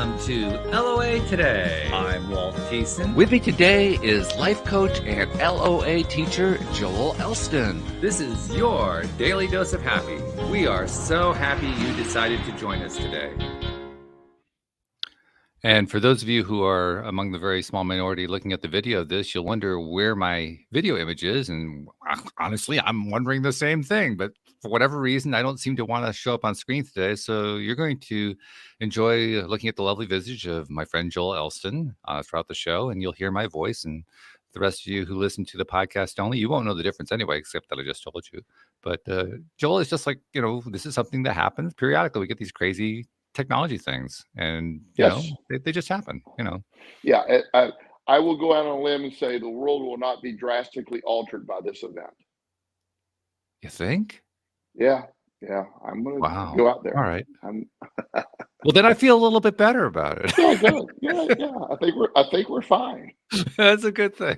Welcome to LOA Today. I'm Walt Thiessen. With me today is life coach and LOA teacher Joel Elston. This is your daily dose of happy. We are so happy you decided to join us today. And for those of you who are among the very small minority looking at the video of this, you'll wonder where my video image is. And honestly, I'm wondering the same thing. But for whatever reason, I don't seem to want to show up on screen today. So you're going to enjoy looking at the lovely visage of my friend Joel Elston throughout the show. And you'll hear my voice. And the rest of you who listen to the podcast only, you won't know the difference anyway, except that I just told you. But Joel is just like, this is something that happens periodically. We get these crazy technology things, and they just happen. Yeah, I will go out on a limb and say the world will not be drastically altered by this event. You think? Yeah, I'm gonna go out there. All right. Well, then I feel a little bit better about it. Yeah, good. Yeah. I think we're fine. That's a good thing.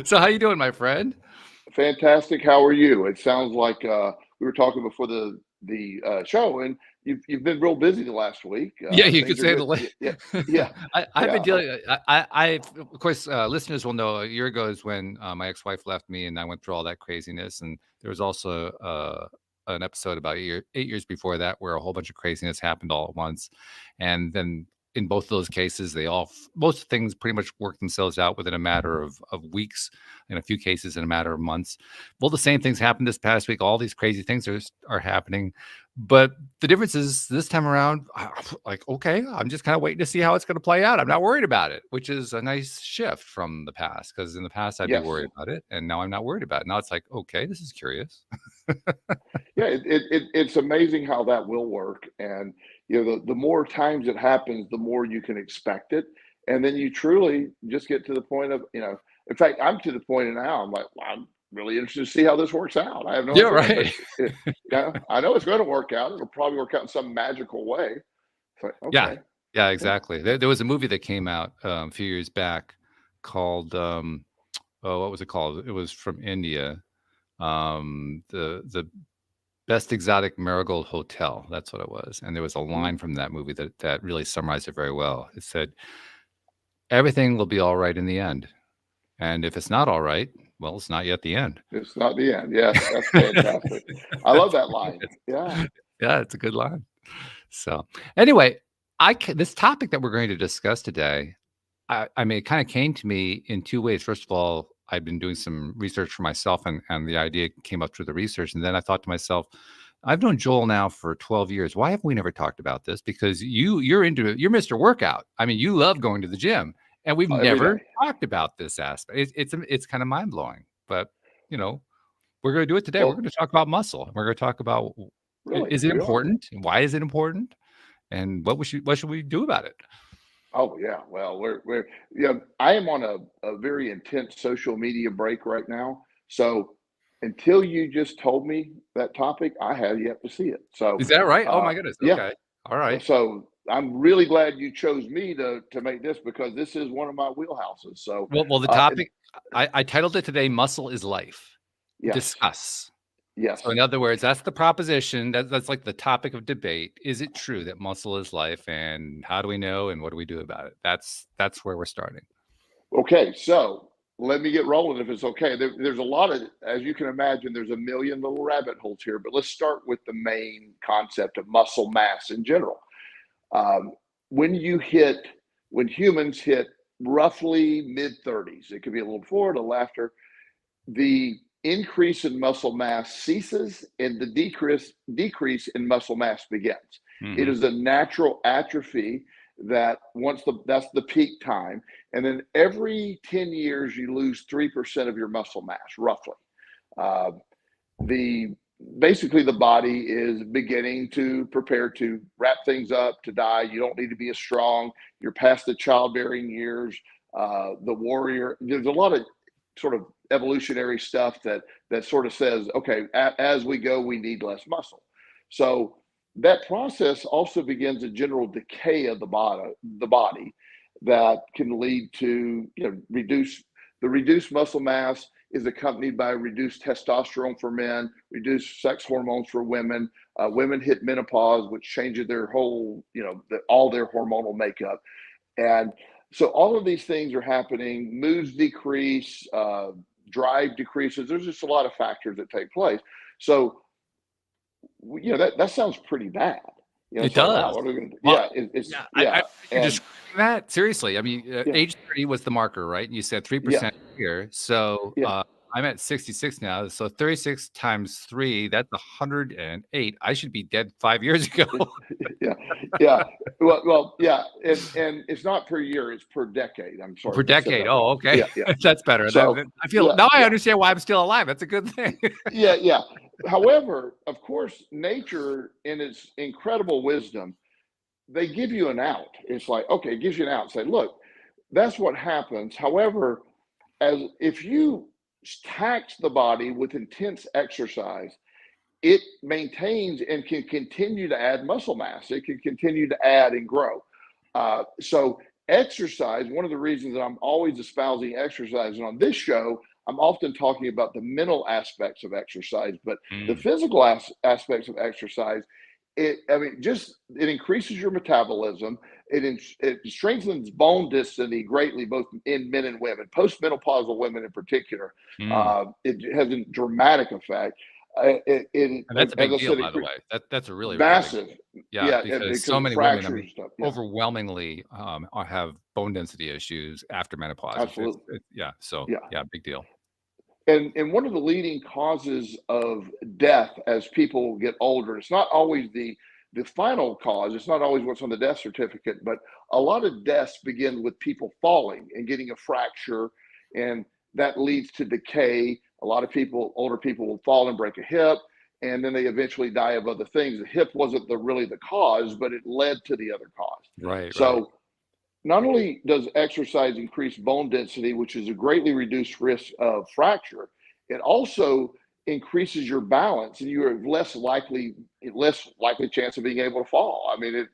So how you doing, my friend? Fantastic. How are you? It sounds like we were talking before the show, and you've been real busy the last week. Yeah, you could say the yeah. I've been dealing. I of course, listeners will know a year ago is when my ex-wife left me, and I went through all that craziness. And there was also an episode about 8 years before that where a whole bunch of craziness happened all at once, and then in both of those cases, most things pretty much work themselves out within a matter of weeks, in a few cases in a matter of months. Well, the same things happened this past week. All these crazy things are happening. But the difference is this time around, okay, I'm just kind of waiting to see how it's going to play out. I'm not worried about it, which is a nice shift from the past, because in the past I'd be worried about it. And now I'm not worried about it. Now it's like, okay, this is curious. Yeah, it's amazing how that will work. And the more times it happens, the more you can expect it. And then you truly just get to the point of, in fact, I'm to the point now, I'm like, well, I'm really interested to see how this works out. I have no idea. Right. I know it's going to work out. It'll probably work out in some magical way. So, okay. Yeah, exactly. There was a movie that came out a few years back called, what was it called? It was from India. The Best Exotic Marigold Hotel. That's what it was. And there was a line from that movie that really summarized it very well. It said, everything will be all right in the end. And if it's not all right, well, it's not yet the end. It's not the end. Yes, that's fantastic. I love that line. Yeah. Yeah, it's a good line. So anyway, this topic that we're going to discuss today, it kind of came to me in two ways. First of all, I've been doing some research for myself, and the idea came up through the research. And then I thought to myself, I've known Joel now for 12 years. Why haven't we never talked about this? Because you're into it. You're Mr. Workout. I mean, you love going to the gym, and we've never talked about this aspect. It's kind of mind blowing, but we're going to do it today. We're going to talk about muscle. We're going to talk about is it important? Why is it important? And what should we do about it? Oh yeah, well, I am on a very intense social media break right now. So until you just told me that topic, I have yet to see it. So is that right? Oh my goodness. Okay. Yeah. All right. So I'm really glad you chose me to make this, because this is one of my wheelhouses. So well, the topic I titled it today, Muscle is Life. Yes. Discuss. Yes. So in other words, that's the proposition. That's like the topic of debate. Is it true that muscle is life, and how do we know, and what do we do about it? That's where we're starting. Okay, so let me get rolling if it's okay. There's a lot of, as you can imagine, there's a million little rabbit holes here, but let's start with the main concept of muscle mass in general. When humans hit roughly mid-30s, it could be a little before, a little after, the increase in muscle mass ceases and the decrease in muscle mass begins. Mm-hmm. It is a natural atrophy that that's the peak time. And then every 10 years, you lose 3% of your muscle mass, roughly. Basically the body is beginning to prepare to wrap things up, to die. You don't need to be as strong. You're past the childbearing years, the warrior. There's a lot of sort of evolutionary stuff that sort of says, okay, as we go, we need less muscle. So that process also begins a general decay of the body that can lead to reduced muscle mass is accompanied by reduced testosterone for men, reduced sex hormones for women. Women hit menopause, which changes their whole, all their hormonal makeup. And so all of these things are happening. Moods decrease, drive decreases. There's just a lot of factors that take place. So, that sounds pretty bad. It It's like, wow, does. what are we going to do? Well, Yeah, you're describing that seriously. I mean, Yeah. age 30 was the marker, right? You said 3% here. So Yeah. I'm at 66 now. So 36 times 3, that's 108. I should be dead 5 years ago. yeah. Well, yeah, and it's not per year; it's per decade. I'm sorry. Per decade. Oh, okay. Yeah. That's better. So, I feel now I understand why I'm still alive. That's a good thing. Yeah. However, of course, nature, in its incredible wisdom, they give you an out. It's like, okay, it gives you an out. Say, look, that's what happens. However, as if you tax the body with intense exercise, it maintains and can continue to add muscle mass. It can continue to add and grow. So exercise, one of the reasons that I'm always espousing exercise, and on this show, I'm often talking about the mental aspects of exercise, but the physical aspects of exercise, it increases your metabolism. It strengthens bone density greatly, both in men and women, postmenopausal women in particular. It has a dramatic effect. And that's a big deal, by the way. That's a really massive. Yeah, because so many women, overwhelmingly have bone density issues after menopause. Absolutely. Big deal. And one of the leading causes of death as people get older, it's not always the final cause, it's not always what's on the death certificate, but a lot of deaths begin with people falling and getting a fracture, and that leads to decay. A lot of older people will fall and break a hip, and then they eventually die of other things. The hip wasn't really the cause, but it led to the other cause. Right. So not only does exercise increase bone density, which is a greatly reduced risk of fracture, it also increases your balance, and you are less likely chance of being able to fall. I mean,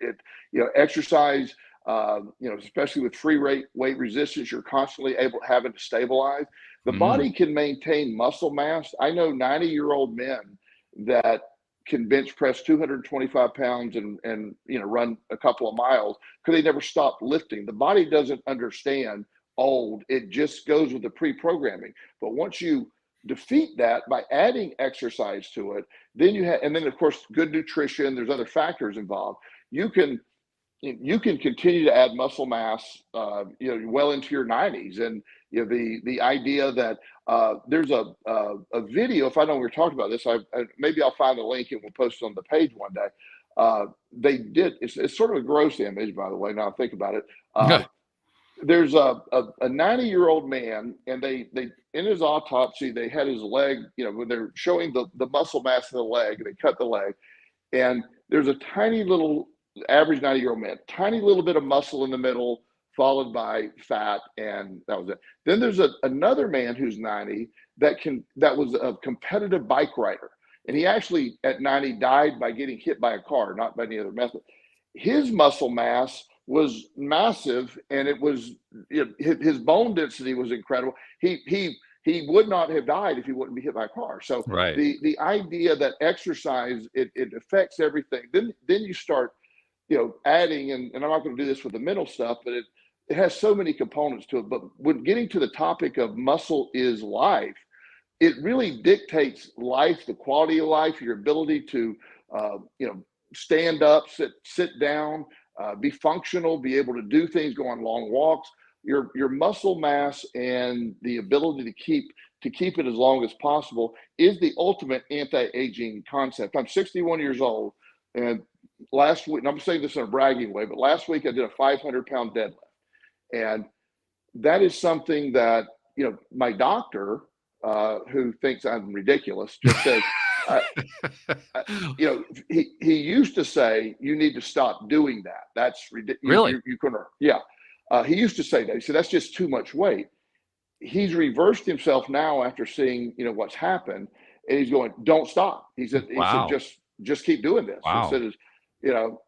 exercise, especially with free weight resistance, you're constantly having to stabilize. The body can maintain muscle mass. I know 90-year-old men that can bench press 225 pounds and run a couple of miles because they never stopped lifting. The body doesn't understand old. It just goes with the pre-programming. But once you defeat that by adding exercise to it, then and then of course good nutrition, there's other factors involved. You can continue to add muscle mass well into your 90s. And the idea that there's a video, if I know we're talking about this, maybe I'll find the link and we'll post it on the page one day. They did, it's sort of a gross image, by the way, now I think about it. There's a 90-year-old man, and they in his autopsy, they had his leg, when they're showing the muscle mass in the leg, they cut the leg, and there's a tiny little, average 90-year-old man, tiny little bit of muscle in the middle, followed by fat, and that was it. Then there's another man who's 90 that was a competitive bike rider, and he actually at 90 died by getting hit by a car, not by any other method. His muscle mass was massive, and it was his bone density was incredible. He would not have died if he wouldn't be hit by a car. So right. the idea that exercise it affects everything. Then you start adding, and I'm not going to do this with the mental stuff, but it has so many components to it. But when getting to the topic of muscle is life, it really dictates life, the quality of life, your ability to stand up, sit down, be functional, be able to do things, go on long walks. Your muscle mass and the ability to keep it as long as possible is the ultimate anti-aging concept. I'm 61 years old, and last week, and I'm saying this in a bragging way, but last week I did a 500-pound deadlift, and that is something that my doctor, who thinks I'm ridiculous, just says. He used to say you need to stop doing that. That's ridiculous. Really? You couldn't. Yeah. He used to say that. He said that's just too much weight. He's reversed himself now after seeing what's happened, and he's going, don't stop. He said just keep doing this. Wow. Instead of,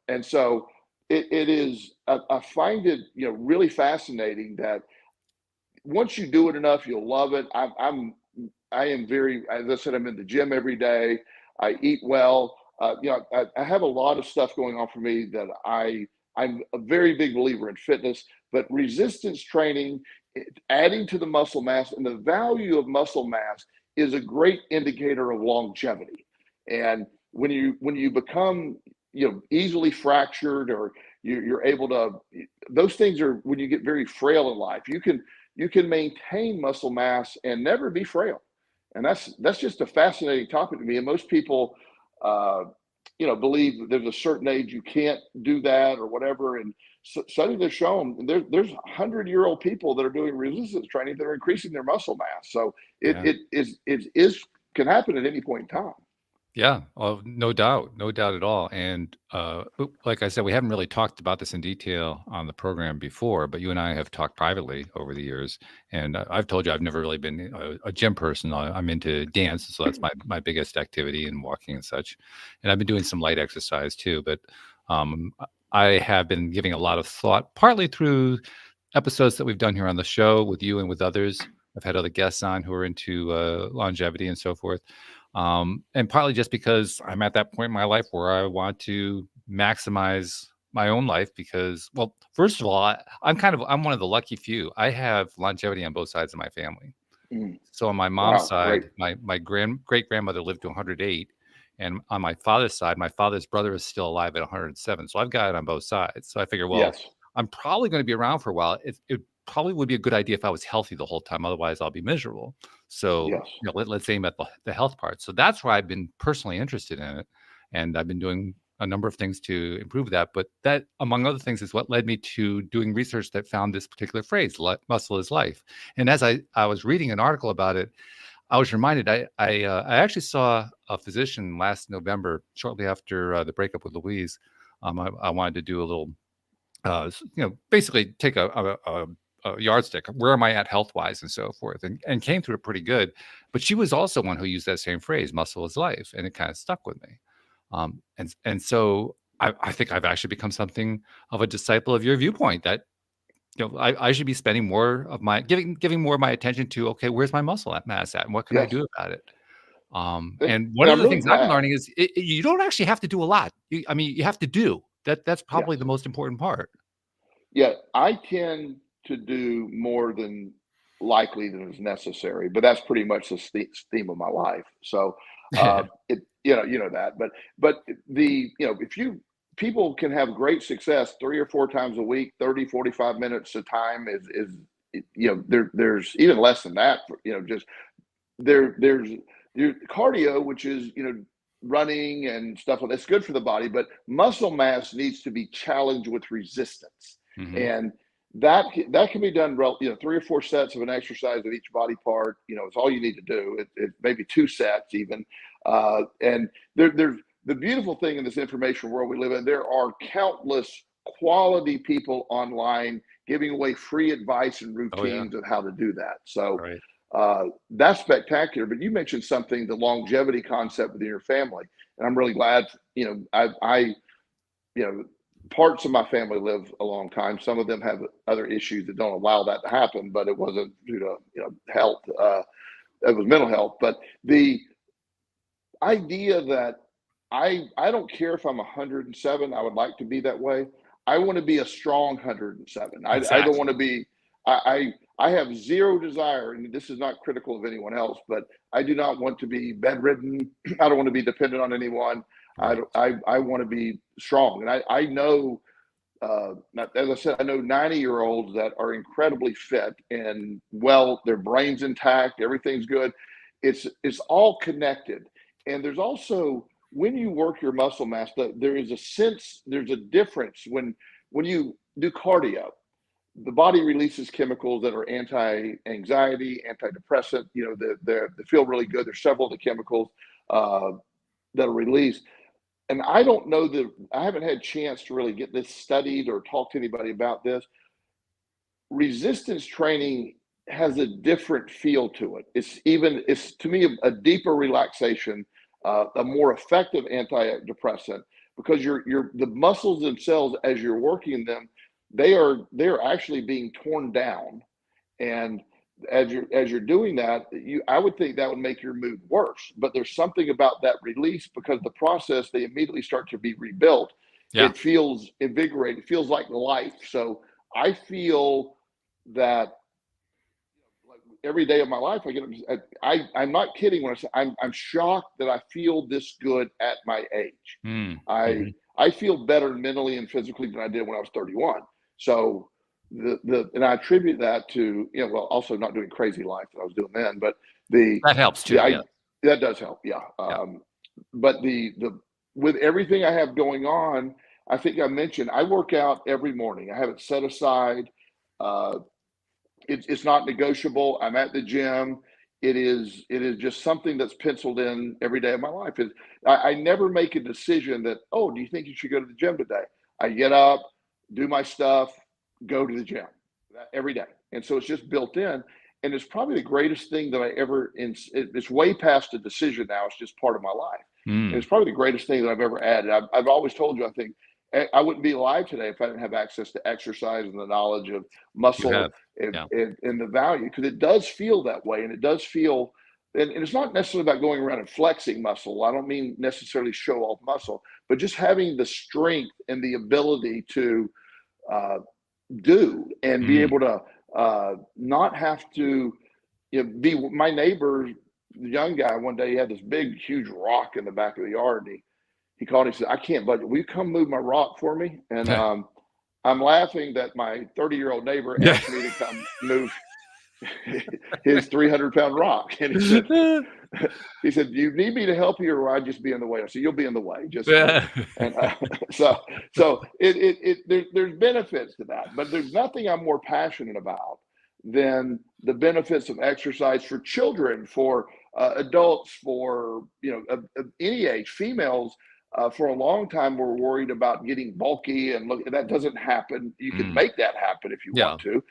and so it is. I find it really fascinating that once you do it enough, you'll love it. I'm I am very, as I said, I'm in the gym every day. I eat well. I have a lot of stuff going on for me that I'm a very big believer in fitness, but resistance training, adding to the muscle mass, and the value of muscle mass is a great indicator of longevity. And when you become easily fractured, or you're able to, those things are when you get very frail in life. You can maintain muscle mass and never be frail, and that's just a fascinating topic to me. And most people, believe that there's a certain age you can't do that or whatever. And studies have shown there's 100-year-old people that are doing resistance training that are increasing their muscle mass. So Yeah. it can happen at any point in time. Yeah, no doubt, no doubt at all. And like I said, we haven't really talked about this in detail on the program before, but you and I have talked privately over the years. And I've told you I've never really been a gym person. I'm into dance, so that's my biggest activity, and walking and such. And I've been doing some light exercise too. But I have been giving a lot of thought, partly through episodes that we've done here on the show with you and with others. I've had other guests on who are into longevity and so forth. And partly just because I'm at that point in my life where I want to maximize my own life because, well, first of all, I'm one of the lucky few. I have longevity on both sides of my family. Mm. So on my mom's Wow, great. side, my great grandmother lived to 108. And on my father's side, my father's brother is still alive at 107. So I've got it on both sides. So I figure, well, Yes. I'm probably going to be around for a while. It probably would be a good idea if I was healthy the whole time. Otherwise, I'll be miserable. So, Yes. let's aim at the health part. So that's why I've been personally interested in it. And I've been doing a number of things to improve that. But that, among other things, is what led me to doing research that found this particular phrase, muscle is life. And as I was reading an article about it, I was reminded, I actually saw a physician last November, shortly after the breakup with Louise. I wanted to do a little, basically take a yardstick. Where am I at health wise and so forth, and came through it pretty good. But she was also one who used that same phrase, "muscle is life," and it kind of stuck with me. And so I think I've actually become something of a disciple of your viewpoint that I should be spending more of my giving more of my attention to, okay, where's my muscle mass at, and what can I Yes. do about it? And, And one and of I'm the really things I've been glad. learning is you don't actually have to do a lot. You have to do that. That's Yes. probably the most important part. Yeah, I tend to do more than likely than is necessary, but that's pretty much the theme of my life. So, you know that, but if people can have great success 3 or 4 times a week, 30, 45 minutes a time there's even less than that, just there's your cardio, which is, running and stuff like that's good for the body, but muscle mass needs to be challenged with resistance. Hmm. And that can be done, 3 or 4 sets of an exercise of each body part. It's all you need to do. It maybe 2 sets even. And there's the beautiful thing in this information world we live in. There are countless quality people online giving away free advice and Oh yeah, routines of how to do that. So right. that's spectacular. But you mentioned something, the longevity concept within your family, and I'm really glad. You know, parts of my family live a long time. Some of them have other issues that don't allow that to happen, but it wasn't due to health. It was mental health. But the idea that I don't care if I'm 107. I would like to be that way. I want to be a strong 107. I don't want Exactly. to be. I have zero desire, and this is not critical of anyone else, but I do not want to be bedridden. I don't want to be dependent on anyone. Right. I want to be strong, and I know. As I said, I know 90-year-olds that are incredibly fit and well. Their brain's intact. Everything's good. It's all connected, and there's also when you work your muscle mass, there is a sense. There's a difference when you do cardio. The body releases chemicals that are anti-anxiety, antidepressant. They feel really good. There's several of the chemicals uh, that are released, and I don't know that I haven't had a chance to really get this studied or talk to anybody about this. Resistance training has a different feel to it. It's to me a deeper relaxation, a more effective antidepressant because the muscles themselves as you're working them, they are actually being torn down, and as you're doing that, I would think that would make your mood worse. But there's something about that release, because the process, they immediately start to be rebuilt. Yeah. It feels invigorating. It feels like life. So I feel that like every day of my life, I'm not kidding when I say I'm shocked that I feel this good at my age. Mm. I I feel better mentally and physically than I did when I was 31. So and I attribute that to, well, also not doing crazy life that I was doing then, but That helps too. Yeah. that does help. Yeah. Yeah. But with everything I have going on, I think I mentioned I work out every morning. I have it set aside. Uh, it's not negotiable. I'm at the gym. It is just something that's penciled in every day of my life. I never make a decision that, oh, do you think you should go to the gym today? I get up, do my stuff, go to the gym every day. And so it's just built in. And it's probably the greatest thing that it's way past a decision now. It's just part of my life. And it's probably the greatest thing that I've ever added. I've always told you, I think I wouldn't be alive today if I didn't have access to exercise and the knowledge of muscle and, Yeah. and the value, because it does feel that way. And it does feel, and it's not necessarily about going around and flexing muscle. I don't mean necessarily show off muscle, but just having the strength and the ability to do and be able to not have to be my neighbor, the young guy. One day he had this big, huge rock in the back of the yard. And he called. He said, "I can't budget. Will you come move my rock for me?" And I'm laughing that my 30-year-old neighbor asked me to come move his 300-pound rock. And he said, "Do you need me to help you, or will I just be in the way?" I said, "You'll be in the way. Just." And so there's benefits to that, but there's nothing I'm more passionate about than the benefits of exercise for children, for adults, for any age, females. For a long time, we're worried about getting bulky, and look, that doesn't happen. You can make that happen if you want to,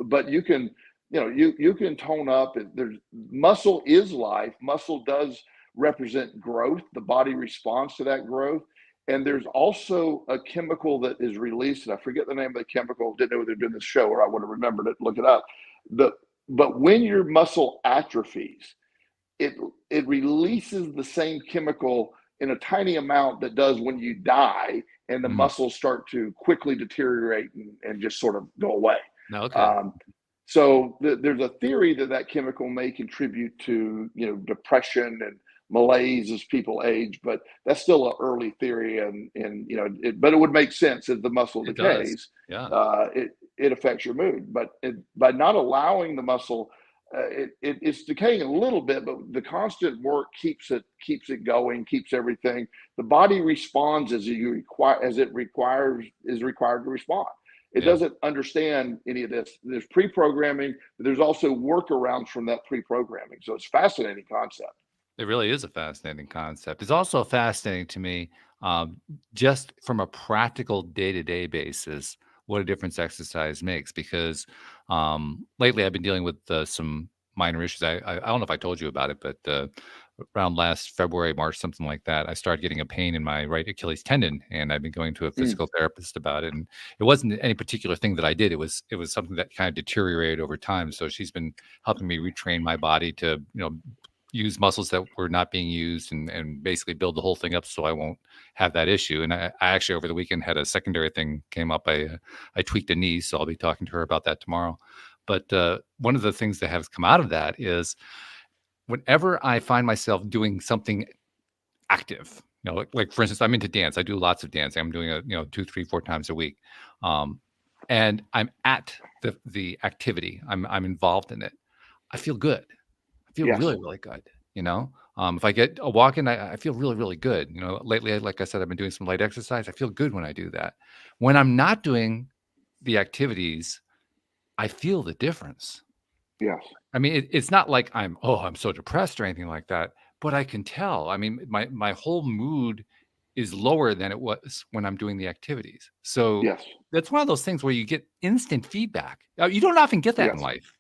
but you can, you can tone up. There's muscle is life. Muscle does represent growth. The body responds to that growth, and there's also a chemical that is released, and I forget the name of the chemical. Didn't know they were doing this show, or I would have remembered it. Look it up. But when your muscle atrophies, it releases the same chemical in a tiny amount that does when you die, and the muscles start to quickly deteriorate and just sort of go away. So there's a theory that chemical may contribute to depression and malaise as people age, but that's still an early theory, but it would make sense as the muscle decays. It affects your mood, but by not allowing the muscle. It's decaying a little bit, but the constant work keeps it going, keeps everything. The body responds as it requires is required to respond. It doesn't understand any of this. There's pre-programming, but there's also workarounds from that pre-programming. So it's a fascinating concept. It really is a fascinating concept. It's also fascinating to me, just from a practical day-to-day basis, what a difference exercise makes, because lately I've been dealing with some minor issues. I don't know if I told you about it, but around last February, March, something like that, I started getting a pain in my right Achilles tendon, and I've been going to a physical therapist about it. And it wasn't any particular thing that I did. It was something that kind of deteriorated over time. So she's been helping me retrain my body to, use muscles that were not being used, and basically build the whole thing up so I won't have that issue. And I actually over the weekend had a secondary thing came up. I tweaked a knee, so I'll be talking to her about that tomorrow. But one of the things that has come out of that is whenever I find myself doing something active, like for instance, I'm into dance. I do lots of dancing. I'm doing 2, 3, 4 times a week. And I'm at the activity. I'm involved in it. I feel good. I feel really, really good. If I get a walk in, I feel really, really good. Lately, like I said, I've been doing some light exercise. I feel good when I do that. When I'm not doing the activities, I feel the difference. Yes. I mean, it's not like I'm so depressed or anything like that, but I can tell. I mean, my whole mood is lower than it was when I'm doing the activities. So that's one of those things where you get instant feedback. You don't often get that in life,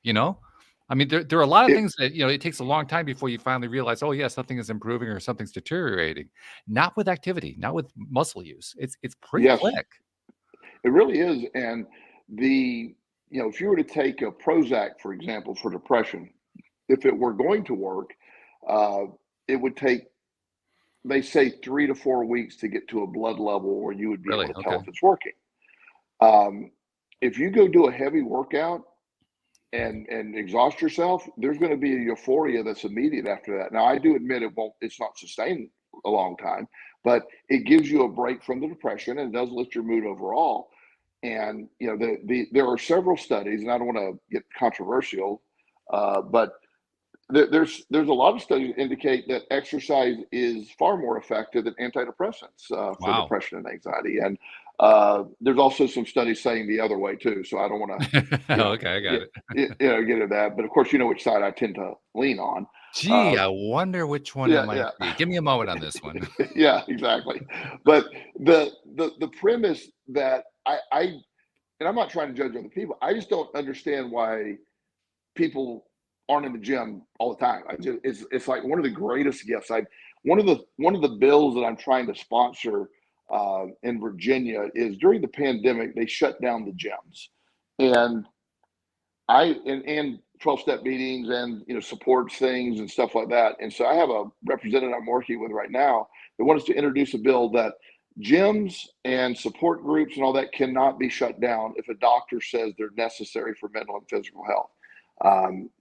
I mean, there are a lot of things that, it takes a long time before you finally realize, oh, yeah, something is improving or something's deteriorating. Not with activity, not with muscle use. It's pretty quick. It really is. And if you were to take a Prozac, for example, for depression, if it were going to work, uh, it would take, they say, 3 to 4 weeks to get to a blood level where you would be able Really? to tell Okay. if it's working. Um, if you go do a heavy workout and exhaust yourself, there's going to be a euphoria that's immediate after that. Now, I do admit it's not sustained a long time, but it gives you a break from the depression and does lift your mood overall. And there are several studies, and I don't want to get controversial, but there's a lot of studies that indicate that exercise is far more effective than antidepressants for Wow. depression and anxiety. And there's also some studies saying the other way too. So I don't want to, Okay, I got it. get into that. But of course, you know which side I tend to lean on. Gee, I wonder which one it Yeah, might yeah. be. Give me a moment on this one. Yeah, exactly. But the premise that and I'm not trying to judge other people. I just don't understand why people aren't in the gym all the time. It's like one of the greatest gifts. One of the bills that I'm trying to sponsor in Virginia is during the pandemic they shut down the gyms, and and 12-step meetings and supports things and stuff like that. And so I have a representative I'm working with right now that wants to introduce a bill that gyms and support groups and all that cannot be shut down if a doctor says they're necessary for mental and physical health.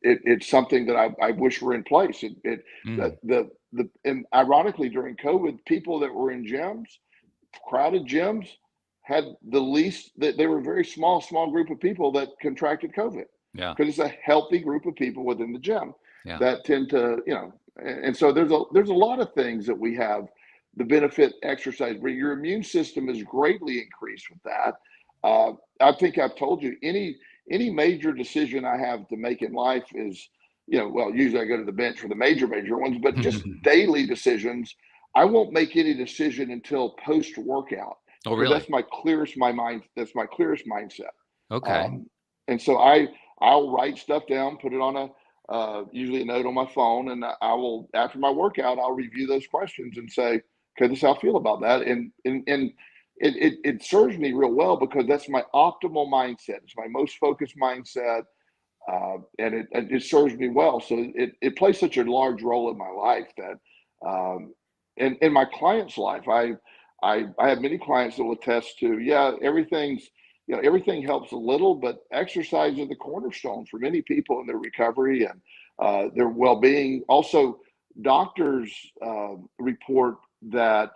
It's something that I wish were in place. Mm, And ironically, during COVID, people that were in gyms, crowded gyms, had the least, that they were a very small group of people that contracted COVID yeah, because it's a healthy group of people within the gym yeah. that tend to, and so there's a lot of things that we have the benefit exercise, but your immune system is greatly increased with that. I think I've told you any major decision I have to make in life is, well, usually I go to the bench for the major ones, but just daily decisions. I won't make any decision until post workout Oh, because really? that's my clearest my mind. That's my clearest mindset. Okay. And so I'll write stuff down, put it on usually a note on my phone, and I will, after my workout, I'll review those questions and say, okay, this is how I feel about that, and it serves me real well because that's my optimal mindset. It's my most focused mindset, and it serves me well. So it plays such a large role in my life that, and in my clients' life, I have many clients that will attest to, yeah, everything helps a little, but exercise is the cornerstone for many people in their recovery and their well-being. Also, doctors report that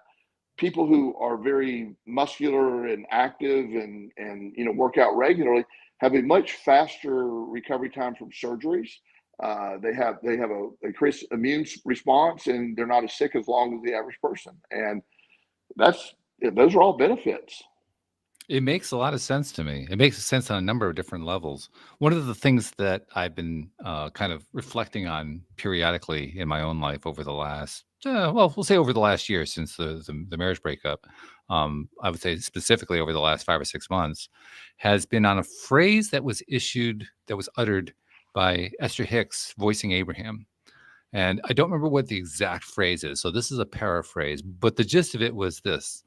people who are very muscular and active and work out regularly have a much faster recovery time from surgeries. They have a increased immune response, and they're not as sick as long as the average person. And those are all benefits. It makes a lot of sense to me. It makes sense on a number of different levels. One of the things that I've been kind of reflecting on periodically in my own life over the last, well, we'll say over the last year since the marriage breakup, I would say specifically over the last 5 or 6 months, has been on a phrase that was uttered by Esther Hicks voicing Abraham. And I don't remember what the exact phrase is. So this is a paraphrase, but the gist of it was this.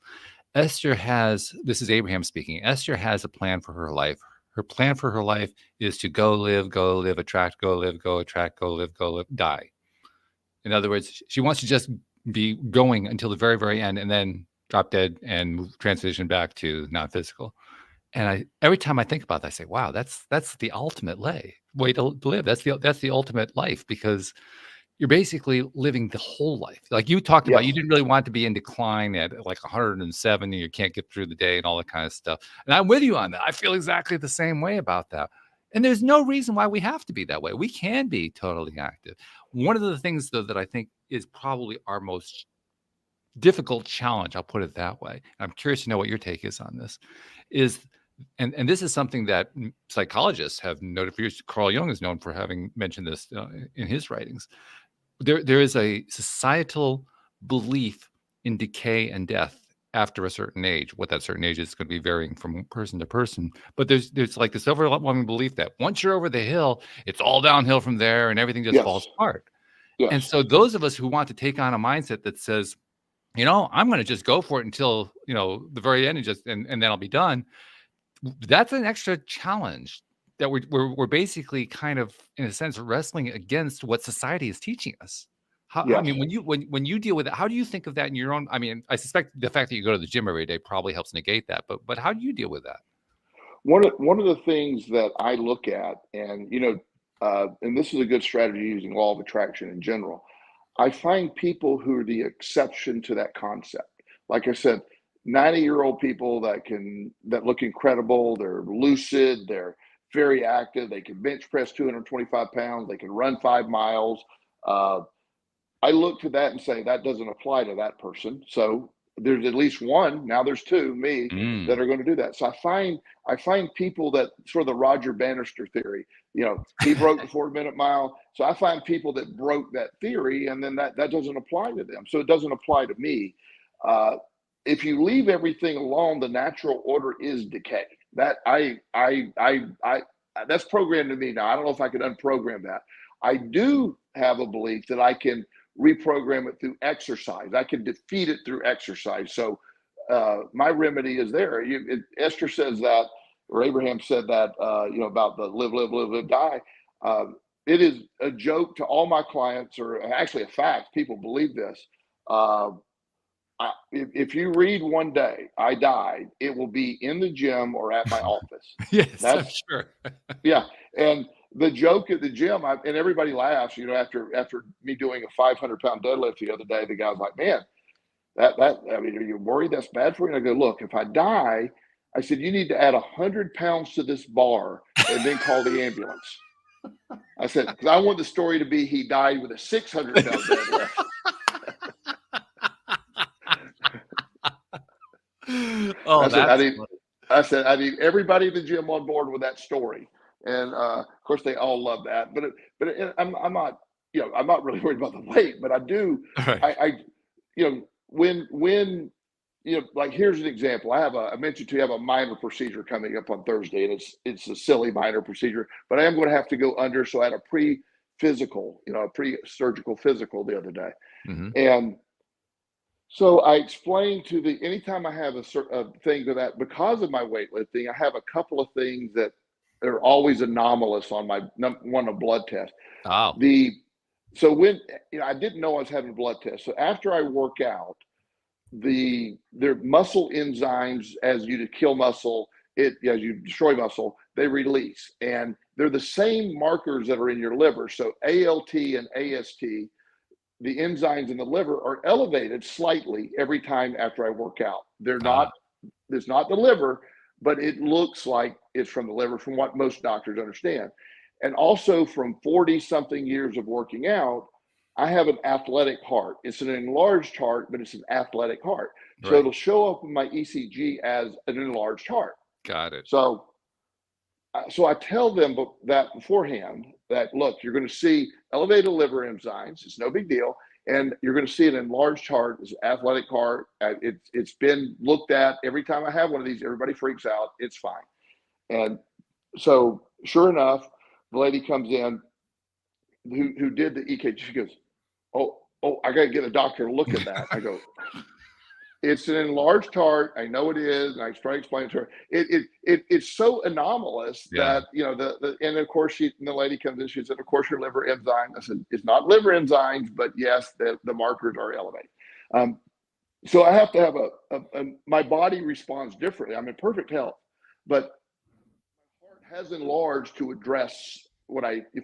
This is Abraham speaking. Esther has a plan for her life. Her plan for her life is to go live, attract, go live, go attract, go live, die. In other words, she wants to just be going until the very, very end and then drop dead and transition back to non-physical. And every time I think about that, I say, wow, that's the ultimate way to live. That's the ultimate life because you're basically living the whole life. Like you talked about, you Yes. didn't really want to be in decline at like 107 and you can't get through the day and all that kind of stuff. And I'm with you on that. I feel exactly the same way about that. And there's no reason why we have to be that way. We can be totally active. One of the things, though, that I think is probably our most difficult challenge, I'll put it that way. I'm curious to know what your take is on this, is and this is something that psychologists have noted for years. Carl Jung is known for having mentioned this in his writings. There is a societal belief in decay and death after a certain age. What that certain age is going to be varying from person to person. But there's like this overwhelming belief that once you're over the hill, it's all downhill from there and everything just falls Yes. apart. And Yes. so those of us who want to take on a mindset that says, I'm going to just go for it until, the very end and then I'll be done. That's an extra challenge. that we're basically kind of, in a sense, wrestling against what society is teaching us. I Yes. mean, when you deal with it, how do you think of that in your own? I mean, I suspect the fact that you go to the gym every day probably helps negate that. But how do you deal with that? One of the things that I look at, and and this is a good strategy using law of attraction in general. I find people who are the exception to that concept. Like I said, 90-year-old people that look incredible. They're lucid. They're very active. They can bench press 225 pounds. They can run 5 miles. Uh, I look to that and say that doesn't apply to that person. So there's at least one. Now there's two, me, that Mm. are going to do that. So I find people that sort of the Roger Bannister theory. He broke the 4-minute mile. So I find people that broke that theory, and then that doesn't apply to them. So it doesn't apply to me. Uh, if you leave everything alone, the natural order is decay. That I that's programmed to me now. I don't know if I could unprogram that. I do have a belief that I can reprogram it through exercise. I can defeat it through exercise. So my remedy is there. Esther says that, or Abraham said that, about the live, live, live, live, die. It is a joke to all my clients, or actually a fact. People believe this. Uh, if you read one day, I died, it will be in the gym or at my office. Yes, I'm That's sure. yeah. And the joke at the gym, and everybody laughs, after me doing a 500-pound deadlift the other day, the guy's like, man, I mean, are you worried that's bad for you? And I go, look, if I die, I said, you need to add 100 pounds to this bar and then call the ambulance. I said, because I want the story to be he died with a 600-pound deadlift. Oh, I said, that's funny. I need everybody in the gym on board with that story. And of course, they all love that. I'm not, I'm not really worried about the weight, but I do. All right. When like here's an example. I mentioned to you, I have a minor procedure coming up on Thursday, and it's a silly minor procedure, but I am going to have to go under. So I had a pre-physical, a pre-surgical physical the other day, Mhm. and so I explained anytime I have a thing to that, because of my weightlifting, I have a couple of things that are always anomalous on my one, a blood test. Oh, So when, I didn't know I was having a blood test. So after I work out, their muscle enzymes, as you kill muscle, as you destroy muscle, they release. And they're the same markers that are in your liver. So ALT and AST, the enzymes in the liver, are elevated slightly every time after I work out. They're ah, not, it's not the liver, but it looks like it's from the liver, from what most doctors understand. And also from 40 something years of working out, I have an athletic heart. It's an enlarged heart, but it's an athletic heart. So right. it'll show up in my ECG as an enlarged heart. Got it. So I tell them that beforehand, that look, you're going to see elevated liver enzymes. It's no big deal. And you're going to see an enlarged heart, it's an athletic heart. It's been looked at. Every time I have one of these, everybody freaks out. It's fine. And so sure enough, the lady comes in who did the EKG. She goes, oh, I got to get a doctor to look at that. I go, it's an enlarged heart. I know it is. And I try to explain to her. It's so anomalous Yeah. that, and of course the lady comes in, she said, of course your liver enzyme. I said, it's not liver enzymes, but yes, the markers are elevated. So I have to have my body responds differently. I'm in perfect health, but my heart has enlarged to address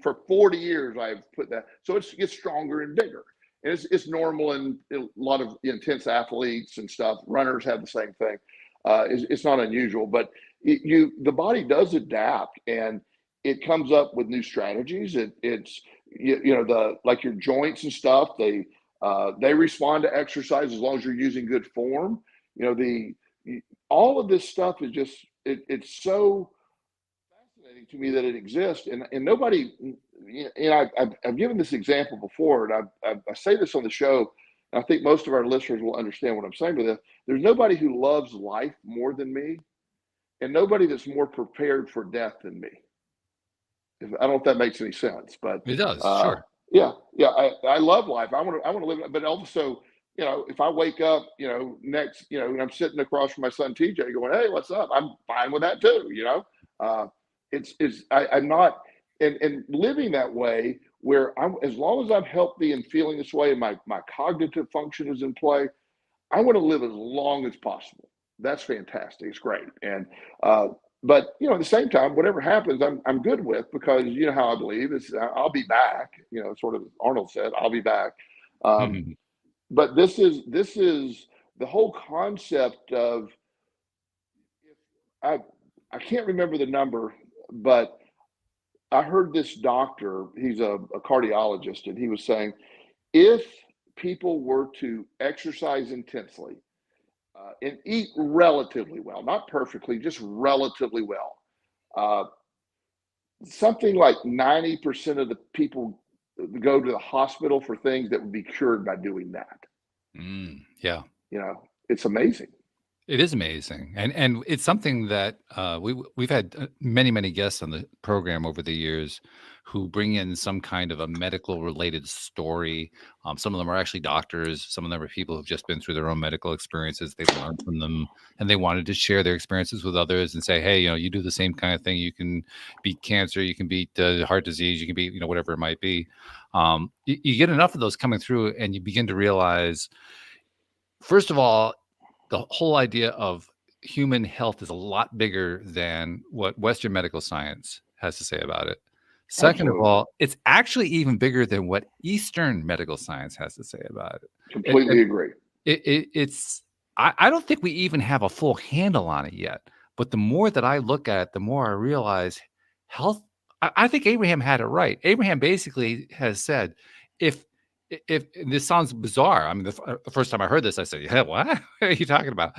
for 40 years, I've put that. So it gets stronger and bigger. And it's normal in a lot of intense athletes and stuff. Runners have the same thing. It's not unusual, but the body does adapt, and it comes up with new strategies. Like your joints and stuff. They respond to exercise as long as you're using good form. All of this stuff is just it's so fascinating to me that it exists, and nobody. I've given this example before, and I say this on the show. And I think most of our listeners will understand what I'm saying with this. There's nobody who loves life more than me, and nobody that's more prepared for death than me. I don't know if that makes any sense, but It does. uh, Sure. yeah, I love life. I want to live it, but also, if I wake up, next, and I'm sitting across from my son TJ, going, "Hey, what's up?" I'm fine with that too. Uh, I'm not, and living that way where I'm, as long as I'm healthy and feeling this way and my cognitive function is in play, I want to live as long as possible. That's fantastic. It's great. And, but at the same time, whatever happens, I'm good with, because you know how I believe is I'll be back, sort of Arnold said, I'll be back. Mhm. But this is the whole concept of, I I can't remember the number, but I heard this doctor, he's a cardiologist, and he was saying if people were to exercise intensely and eat relatively well, not perfectly, just relatively well, uh, something like 90% of the people go to the hospital for things that would be cured by doing that. Yeah. It's amazing. It is amazing, and it's something that we've had many guests on the program over the years who bring in some kind of a medical related story. Some of them are actually doctors. Some of them are people who've just been through their own medical experiences. They've learned from them, and they wanted to share their experiences with others and say, "Hey, you do the same kind of thing. You can beat cancer. You can beat heart disease. You can beat whatever it might be." You get enough of those coming through, and you begin to realize, first of all, the whole idea of human health is a lot bigger than what Western medical science has to say about it. Second of Absolutely. all, it's actually even bigger than what Eastern medical science has to say about it. Completely agree. It's I don't think we even have a full handle on it yet. But the more that I look at it, the more I realize health. I think Abraham had it right. Abraham basically has said, if and this sounds bizarre. I mean, the first time I heard this, I said, "Yeah, what are you talking about?"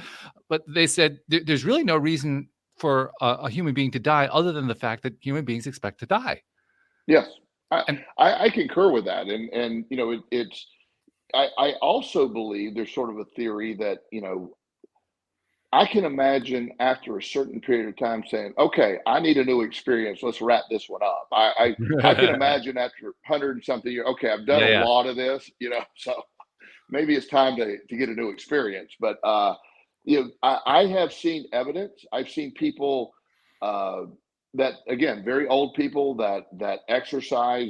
But they said there's really no reason for a human being to die other than the fact that human beings expect to die. Yes, And I concur with that, and it's. I also believe there's sort of a theory that I can imagine after a certain period of time saying, "Okay, I need a new experience. Let's wrap this one up." I can imagine after 100 and something years, okay, I've done yeah, a yeah, lot of this, so maybe it's time to get a new experience. But I have seen evidence. I've seen people uh, that, again, very old people that exercise.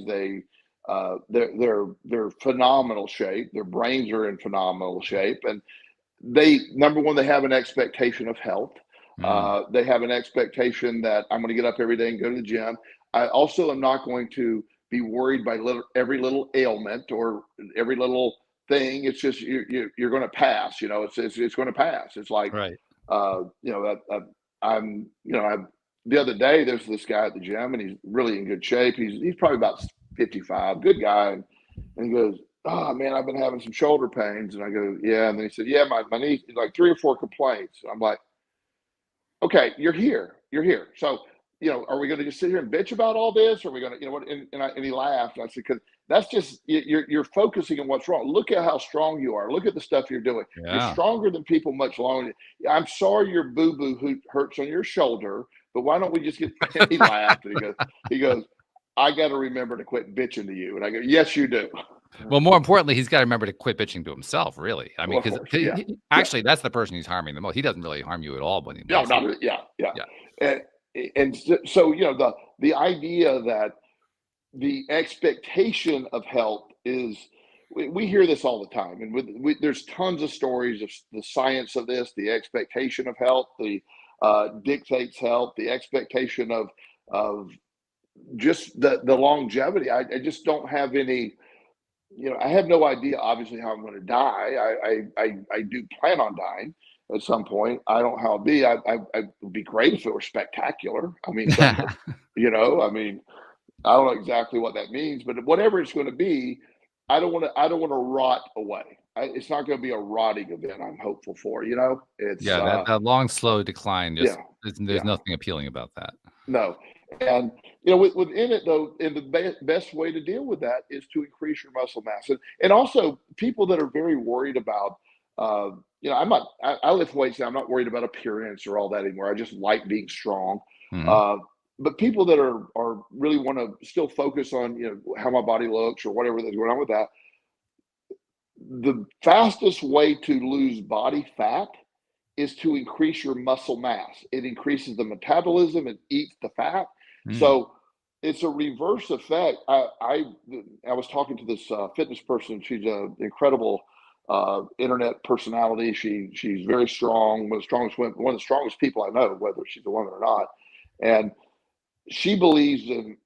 They're phenomenal shape. Their brains are in phenomenal shape, and they, number one, they have an expectation of health. Mm, They have an expectation that I'm going to get up every day and go to the gym. I also am not going to be worried by every little ailment or every little thing. It's just you're going to pass. It's going to pass. It's like right. I'm the other day there's this guy at the gym and he's really in good shape. He's probably about 55, good guy, and he goes, "Oh man, I've been having some shoulder pains." And I go, "Yeah." And then he said, "Yeah, my knee, like 3 or 4 complaints." And I'm like, "Okay, you're here. You're here. So, are we going to just sit here and bitch about all this? Or are we going to, what?" And he laughed. And I said, "Because that's just you're focusing on what's wrong. Look at how strong you are. Look at the stuff you're doing. You're Yeah. stronger than people much longer. I'm sorry your boo boo hurts on your shoulder, but why don't we just get?" And he laughed and he goes, "I got to remember to quit bitching to you." And I go, "Yes, you do." Well, more importantly, he's got to remember to quit bitching to himself, really. I mean, Well, of because course, yeah, yeah. actually, that's the person he's harming the most. He doesn't really harm you at all when he No, most. not yeah, yeah. Yeah. And so the idea that the expectation of health is, we hear this all the time, and there's tons of stories of the science of this, the expectation of health, the dictates health, the expectation of just the longevity. I just don't have any. I have no idea, obviously, how I'm going to die. I do plan on dying at some point. I don't know how it'd be. I would be great if it were spectacular. I mean, something, I mean, I don't know exactly what that means, but whatever it's going to be, I don't want to rot away. It's not going to be a rotting event. I'm hopeful for, it's, Yeah, that long, slow decline, just yeah, there's yeah. nothing appealing about that. No. And within it though, and the best way to deal with that is to increase your muscle mass. And also people that are very worried about, I lift weights now. I'm not worried about appearance or all that anymore. I just like being strong. Mhm. Uh, but people that are really want to still focus on, how my body looks or whatever that's going on with that, the fastest way to lose body fat is to increase your muscle mass. It increases the metabolism, it eats the fat. Mm. So it's a reverse effect. I was talking to this fitness person. She's an incredible internet personality. She's very strong, one of the strongest people I know, whether she's a woman or not. And she believes in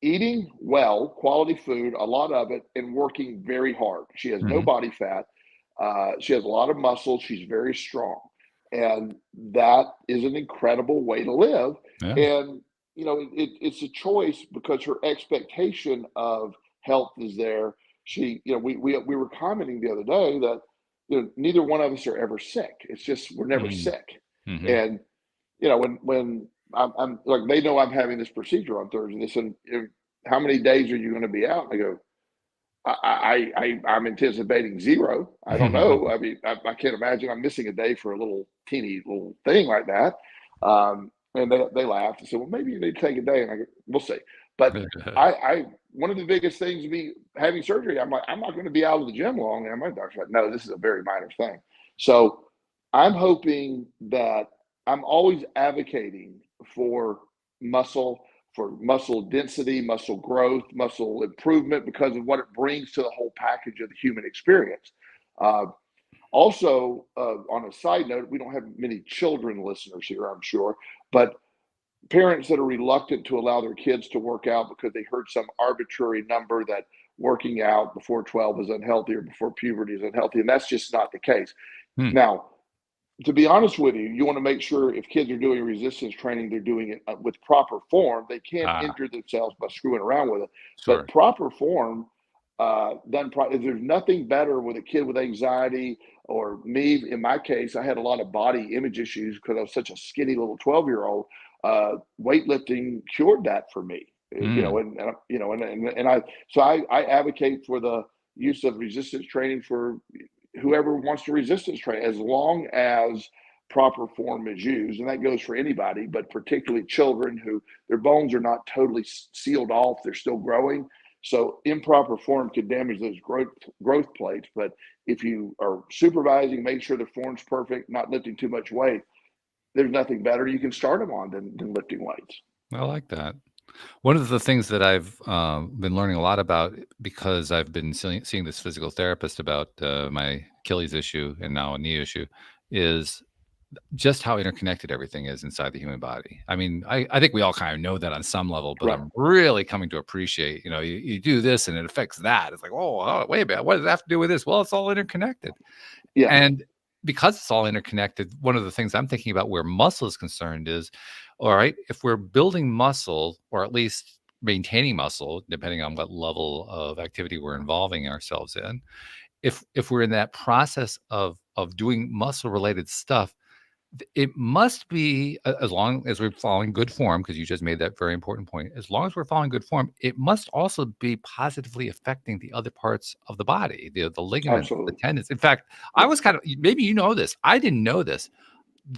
eating well, quality food, a lot of it, and working very hard. She has no Hmm. body fat. She has a lot of muscle. She's very strong. And that is an incredible way to live. Yeah. And, it's a choice because her expectation of health is there. We were commenting the other day that, neither one of us are ever sick. It's just, we're never Mm. sick. Hmm. And, when I'm like, they know I'm having this procedure on Thursday. They said, "How many days are you going to be out?" And I go, I'm anticipating zero. I don't know. I mean, I can't imagine I'm missing a day for a little teeny little thing like that. And they laughed and said, "Well, maybe you need to take a day." And I go, "We'll see." But one of the biggest things to me having surgery, I'm like, I'm not going to be out of the gym long. And my doctor's like, "No, this is a very minor thing." So I'm hoping that I'm always advocating for muscle, for muscle density, muscle growth, muscle improvement because of what it brings to the whole package of the human experience. Uh, on a side note, we don't have many children listeners here, I'm sure, but parents that are reluctant to allow their kids to work out because they heard some arbitrary number that working out before 12 is unhealthy or before puberty is unhealthy, and that's just not the case. Hmm. Now, to be honest with you, you want to make sure if kids are doing resistance training, they're doing it with proper form. They can't injure themselves by screwing around with it. But Sure. proper form, there's nothing better with a kid with anxiety or me. In my case, I had a lot of body image issues because I was such a skinny little 12-year-old. Weightlifting cured that for me. Mm. I advocate for the use of resistance training for whoever wants to resistance train, as long as proper form is used. And that goes for anybody, but particularly children who their bones are not totally sealed off, they're still growing. So improper form could damage those growth plates. But if you are supervising, make sure the form's perfect, not lifting too much weight, there's nothing better you can start them on than lifting weights. I like that. One of the things that I've been learning a lot about because I've been seeing this physical therapist about my Achilles issue and now a knee issue is just how interconnected everything is inside the human body. I mean, I think we all kind of know that on some level, but Right. I'm really coming to appreciate, you do this and it affects that. It's like, oh, wait a minute. What does that have to do with this? Well, it's all interconnected. Yeah. And because it's all interconnected, one of the things I'm thinking about where muscle is concerned is, all right, if we're building muscle or at least maintaining muscle, depending on what level of activity we're involving ourselves in, if we're in that process of doing muscle related stuff, it must be as long as we're following good form, because you just made that very important point. As long as we're following good form, it must also be positively affecting the other parts of the body, the ligaments, the Absolutely. tendons. In fact, I Yeah. was kind of, maybe you know this. I didn't know this.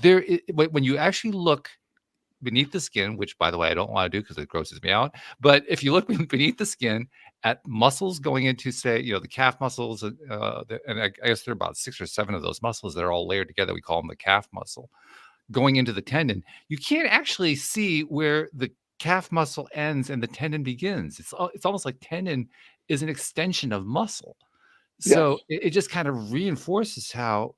When you actually look beneath the skin, which by the way, I don't want to do because it grosses me out. But if you look beneath the skin at muscles going into, say, the calf muscles, and I guess there are about 6 or 7 of those muscles that are all layered together. We call them the calf muscle going into the tendon. You can't actually see where the calf muscle ends and the tendon begins. It's almost like tendon is an extension of muscle. So Yes. it just kind of reinforces how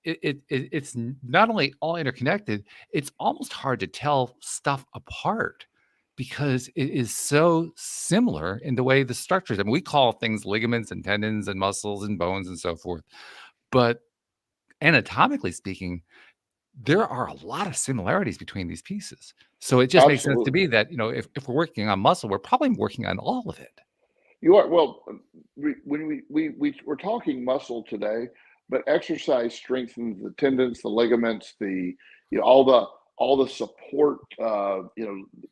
it's not only all interconnected, it's almost hard to tell stuff apart because it is so similar in the way the structures. I mean, we call things ligaments and tendons and muscles and bones and so forth, but anatomically speaking, there are a lot of similarities between these pieces. So it just makes sense to Absolutely. me that if we're working on muscle, we're probably working on all of it. You are well. We're talking muscle today, but exercise strengthens the tendons, the ligaments, all the support.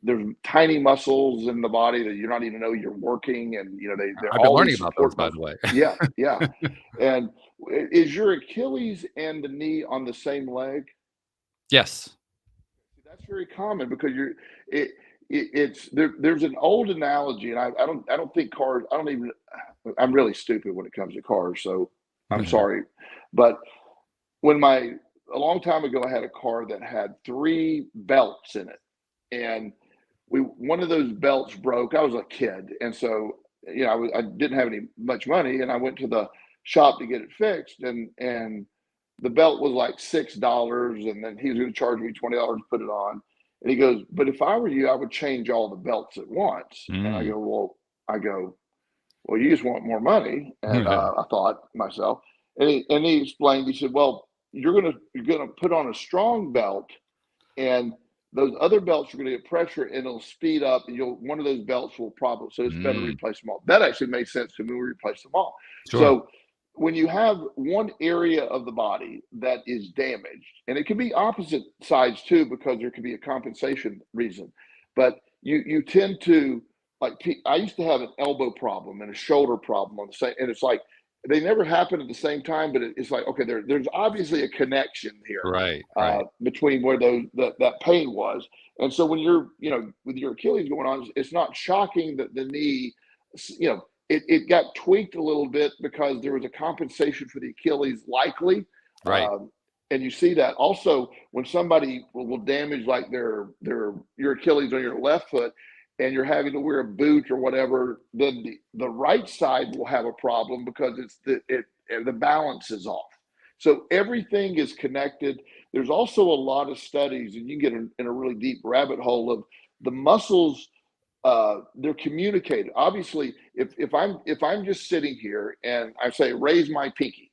There's tiny muscles in the body that you don't even know you're working, and they're I've been all learning these about those, support by the muscles. way. Yeah, yeah. And is your Achilles and the knee on the same leg? Yes. That's very common because it, it's there. There's an old analogy, and I don't think cars. I don't even. I'm really stupid when it comes to cars, so I'm sorry. But when a long time ago, I had a car that had 3 belts in it, and one of those belts broke. I was a kid, and so I didn't have much money, and I went to the shop to get it fixed, and the belt was like $6, and then he was going to charge me $20 to put it on. And he goes, "But if I were you, I would change all the belts at once." And I go, "Well, you just want more money." And I thought to myself, and he explained. He said, "Well, you're gonna put on a strong belt, and those other belts are going to get pressure, and it'll speed up, and one of those belts will probably, so it's better to replace them all." That actually made sense to me. We replaced them all. Sure. So when you have one area of the body that is damaged, and it can be opposite sides too, because there could be a compensation reason, but you tend to, like, I used to have an elbow problem and a shoulder problem on the same, and it's like they never happen at the same time, but it's like, okay, there's obviously a connection here, right. between where that pain was. And so when you're, with your Achilles going on, it's not shocking that the knee, it got tweaked a little bit because there was a compensation for the Achilles, likely. Right. And you see that also when somebody will damage like your Achilles on your left foot, and you're having to wear a boot or whatever, then the right side will have a problem because the balance is off. So everything is connected. There's also a lot of studies, and you can get in a really deep rabbit hole of the muscles. They're communicated. Obviously, if I'm just sitting here and I say raise my pinky,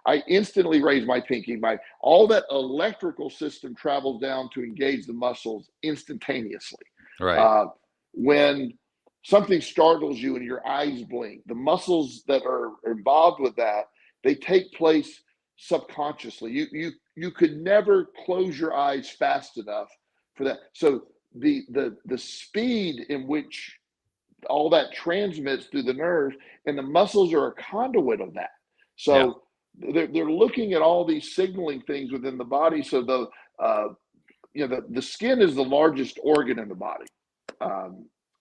I instantly raise my pinky. All that electrical system travels down to engage the muscles instantaneously. Right. When something startles you and your eyes blink, the muscles that are involved with that, they take place subconsciously. You could never close your eyes fast enough for that. So the speed in which all that transmits through the nerves, and the muscles are a conduit of that. So they're looking at all these signaling things within the body. So the skin is the largest organ in the body.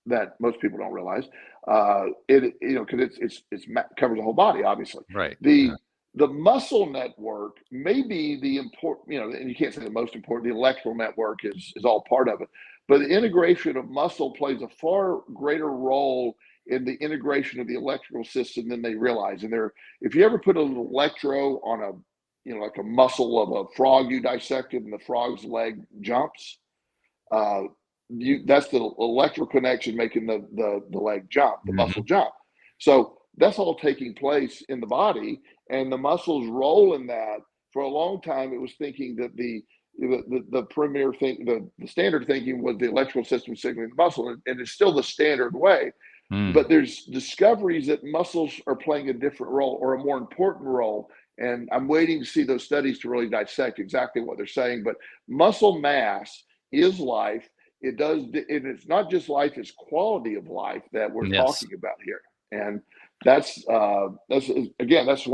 That most people don't realize. Because it covers the whole body, obviously. Right. The muscle network may be the important, and you can't say the most important. The electrical network is all part of it, but the integration of muscle plays a far greater role in the integration of the electrical system than they realize. And if you ever put an electro on like a muscle of a frog you dissected, and the frog's leg jumps, that's the electrical connection making the leg jump, the muscle jump. So that's all taking place in the body, and the muscles roll in that. For a long time, it was thinking that the premier thing, the standard thinking was the electrical system signaling the muscle, and it's still the standard way. But there's discoveries that muscles are playing a different role, or a more important role. And I'm waiting to see those studies to really dissect exactly what they're saying. But muscle mass is life. It's not just life, it's quality of life that we're talking about here. And that's one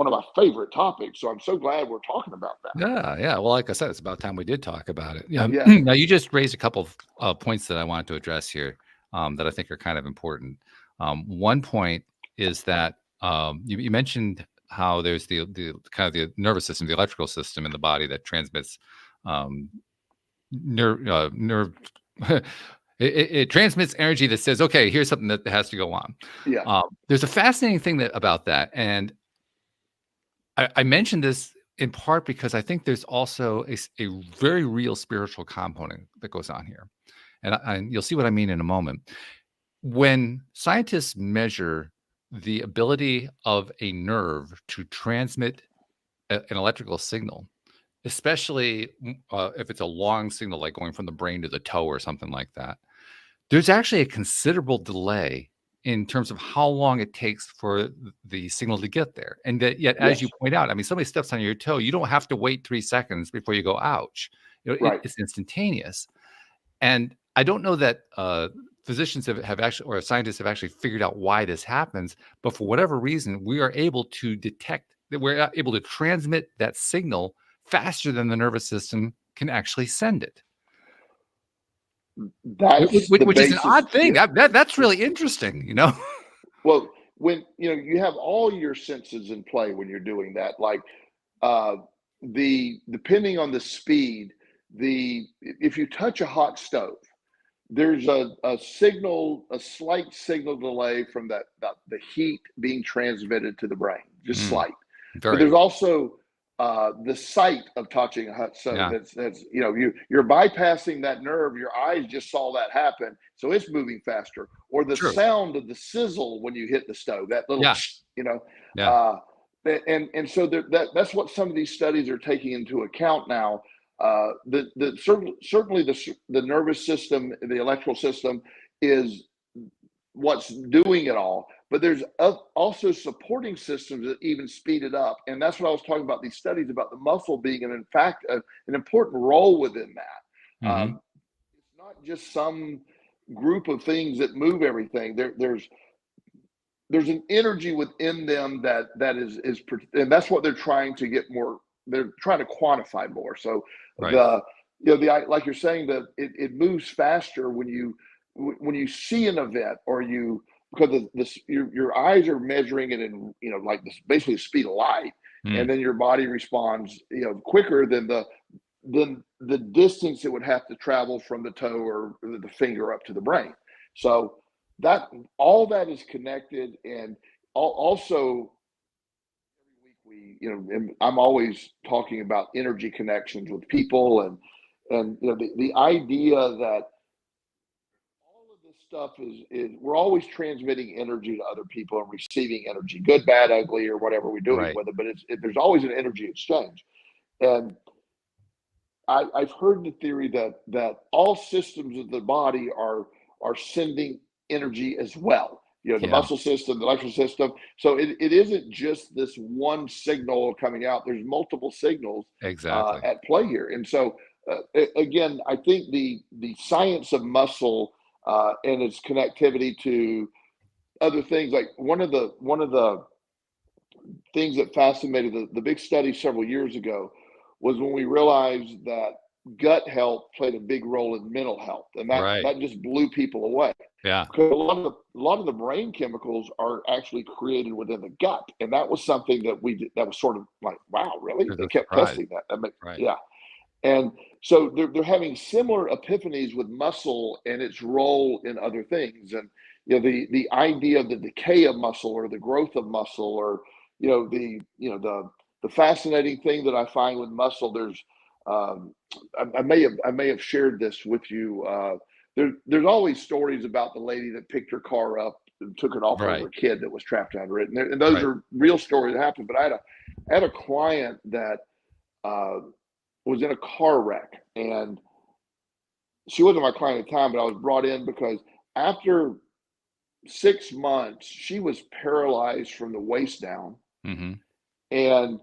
of my favorite topics. So I'm so glad we're talking about that. Yeah. Well, like I said, it's about time we did talk about it. Now, you just raised a couple of points that I wanted to address here, that I think are kind of important. One point is that you mentioned how there's the kind of the nervous system, the electrical system in the body that transmits nerve. It transmits energy that says, okay, here's something that has to go on. There's a fascinating thing about that, and I mentioned this in part because I think there's also a very real spiritual component that goes on here, and you'll see what I mean in a moment. When scientists measure the ability of a nerve to transmit an electrical signal, especially if it's a long signal, like going from the brain to the toe or something like that, there's actually a considerable delay in terms of how long it takes for the signal to get there. And that yet, as you point out, I mean, somebody steps on your toe, you don't have to wait 3 seconds before you go, ouch. It's instantaneous. And I don't know that physicians have actually, or scientists have actually figured out why this happens, but for whatever reason, we are able to detect that we're able to transmit that signal faster than the nervous system can actually send it. Which is an odd thing. That's really interesting, Well, when you have all your senses in play when you're doing that, like depending on the speed, if you touch a hot stove, there's a signal, a slight signal delay from the heat being transmitted to the brain, just Mm, slight. But very. there's also the sight of touching a hot stove. Yeah. That's you're bypassing that nerve. Your eyes just saw that happen, so it's moving faster. Or the True. sound of the sizzle when you hit the stove, that little, Yeah. Yeah. and so that's what some of these studies are taking into account now. Certainly the nervous system, the electrical system is what's doing it all, but there's also supporting systems that even speed it up, and that's what I was talking about, these studies about the muscle being in fact an important role within that. Hmm. It's not just some group of things that move everything. There's an energy within them that is and that's what they're trying to get more, they're trying to quantify more. So Right. the like you're saying, that it moves faster when you see an event, or you, because your eyes are measuring it in, like this, basically the speed of light, Mm. and then your body responds quicker than the distance it would have to travel from the toe or the finger up to the brain. So that all that is connected, and also every week and I'm always talking about energy connections with people, and the idea that all of this stuff is we're always transmitting energy to other people and receiving energy, good, bad, ugly, or whatever we're doing Right. with it. But there's always an energy exchange, and I've heard the theory that all systems of the body are sending energy as well. The Yeah. muscle system, the electrical system. So it isn't just this one signal coming out. There's multiple signals Exactly. at play here. And so again, I think the science of muscle and its connectivity to other things, like one of the things that fascinated the big study several years ago was when we realized that gut health played a big role in mental health, and Right. that just blew people away, Yeah. because a lot of the brain chemicals are actually created within the gut, and that was something that that was sort of like, wow, really? It's They a kept surprise. testing that. Right. Yeah. And so they're having similar epiphanies with muscle and its role in other things. And the idea of the decay of muscle or the growth of muscle, or the fascinating thing that I find with muscle. There's I may have shared this with you. There's always stories about the lady that picked her car up and took it off of Right. her kid that was trapped under it, and those Right. are real stories that happen. But I had a client that was in a car wreck, and she wasn't my client at the time, but I was brought in because after 6 months she was paralyzed from the waist down, Hmm. and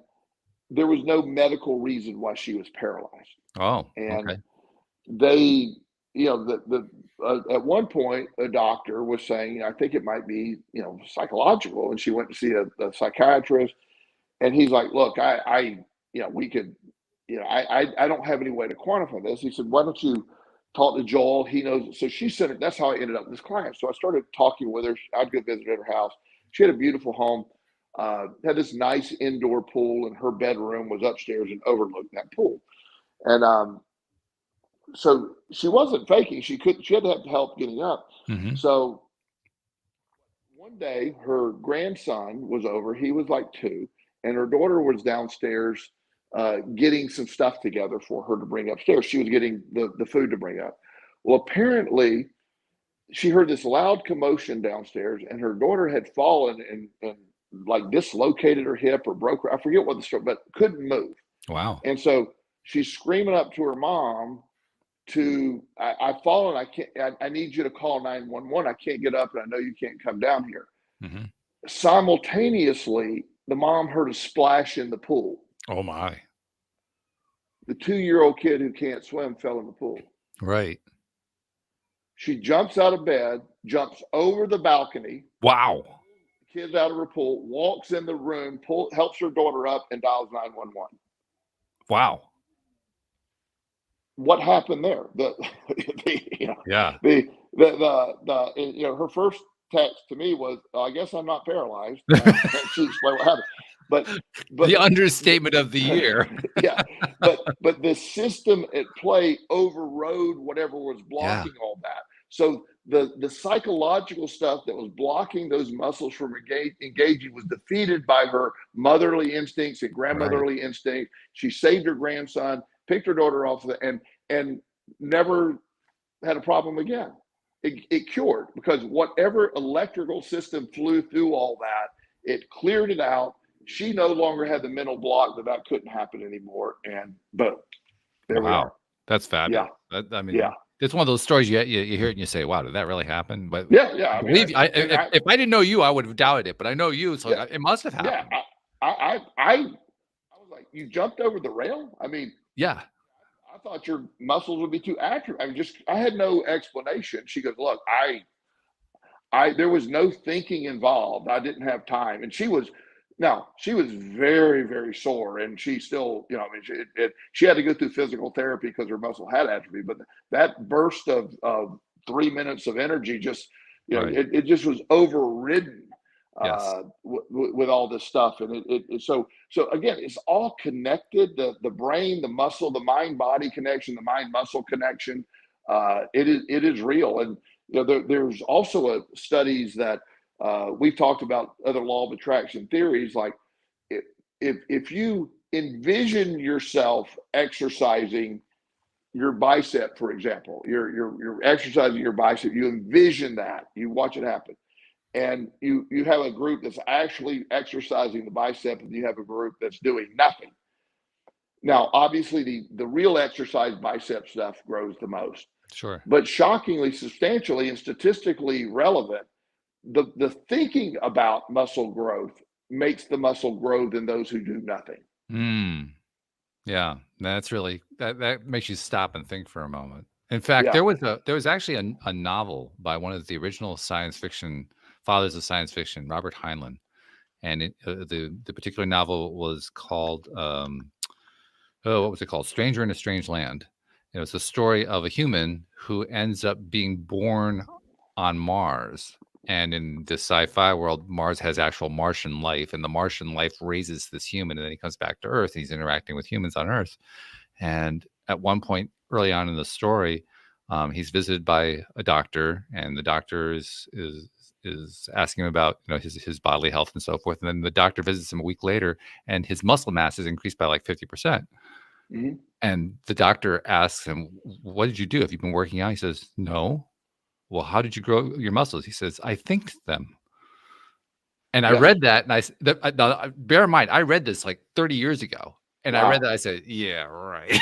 there was no medical reason why she was paralyzed. Oh, And okay. they, at one point a doctor was saying, I think it might be psychological, and she went to see a psychiatrist, and he's like, look, we could, I don't have any way to quantify this. He said, why don't you talk to Joel? He knows. So she said, that's how I ended up with this client. So I started talking with her. I'd go visit at her house. She had a beautiful home, had this nice indoor pool, and her bedroom was upstairs and overlooked that pool. And so she wasn't faking. She had to have help getting up. Hmm. So one day her grandson was over. He was like 2, and her daughter was downstairs getting some stuff together for her to bring upstairs. She was getting the food to bring up. Well, apparently she heard this loud commotion downstairs, and her daughter had fallen and like dislocated her hip or broke her. I forget what the story, but couldn't move. Wow. And so she's screaming up to her mom I've fallen. I need you to call 911. I can't get up, and I know you can't come down here. Hmm. Simultaneously, the mom heard a splash in the pool. Oh my. The 2-year-old kid who can't swim fell in the pool. Right. She jumps out of bed, jumps over the balcony. Wow. The kid's out of her pool, walks in the room, helps her daughter up, and dials 911. Wow. What happened there? Yeah. Her first text to me was, I guess I'm not paralyzed. She explained what happened. But The understatement of the year. yeah, but the system at play overrode whatever was blocking all that. So the psychological stuff that was blocking those muscles from engaging was defeated by her motherly instincts and Right. grandmotherly instinct. She saved her grandson, picked her daughter off and never had a problem again. It cured because whatever electrical system flew through all that, it cleared it out. She no longer had the mental block that couldn't happen anymore. And boom, there we Wow. are. That's Yeah, fabulous. I mean, yeah, it's one of those stories you hear it and you say, wow, did that really happen? But yeah. I I mean, believe you. and If I didn't know you, I would have doubted it, but I know you, so yeah, it must have yeah. happened. I was like, you jumped over the rail. I mean, Yeah. I thought your muscles would be too active. I had no explanation. She goes, look, there was no thinking involved. I didn't have time. And she was very, very sore and she still, I mean, she had to go through physical therapy because her muscle had atrophy, but that burst of 3 minutes of energy just, Right. it just was overridden Yes. with all this stuff. And so again, it's all connected, the brain, the muscle, the mind body connection, the mind muscle connection. It is real. And there's also studies that we've talked about other law of attraction theories. Like if you envision yourself exercising your bicep, for example, you're exercising your bicep, you envision that, you watch it happen, and you have a group that's actually exercising the bicep, and you have a group that's doing nothing. Now, obviously, the real exercise bicep stuff grows the most. Sure. But shockingly, substantially, and statistically relevant, the thinking about muscle growth makes the muscle grow than those who do nothing. Yeah, that's really that makes you stop and think for a moment. In fact, Yeah. there was actually a novel by one of the original science fiction fathers of science fiction, Robert Heinlein, and the particular novel was called what was it called? Stranger in a Strange Land. It was the story of a human who ends up being born on Mars. And in the sci-fi world, Mars has actual Martian life, and the Martian life raises this human, and then he comes back to Earth, and he's interacting with humans on Earth. And at one point early on in the story, he's visited by a doctor, and the doctor is asking him about his bodily health and so forth. And then the doctor visits him a week later, and his muscle mass is increased by like 50%. Mm-hmm. And the doctor asks him, "What did you do? Have you been working out?" He says, "No." "Well, how did you grow your muscles?" He says, "I think them." And I Yes. read that, and now, bear in mind, I read this like 30 years ago, and I Wow. read that, I said, "Yeah, right."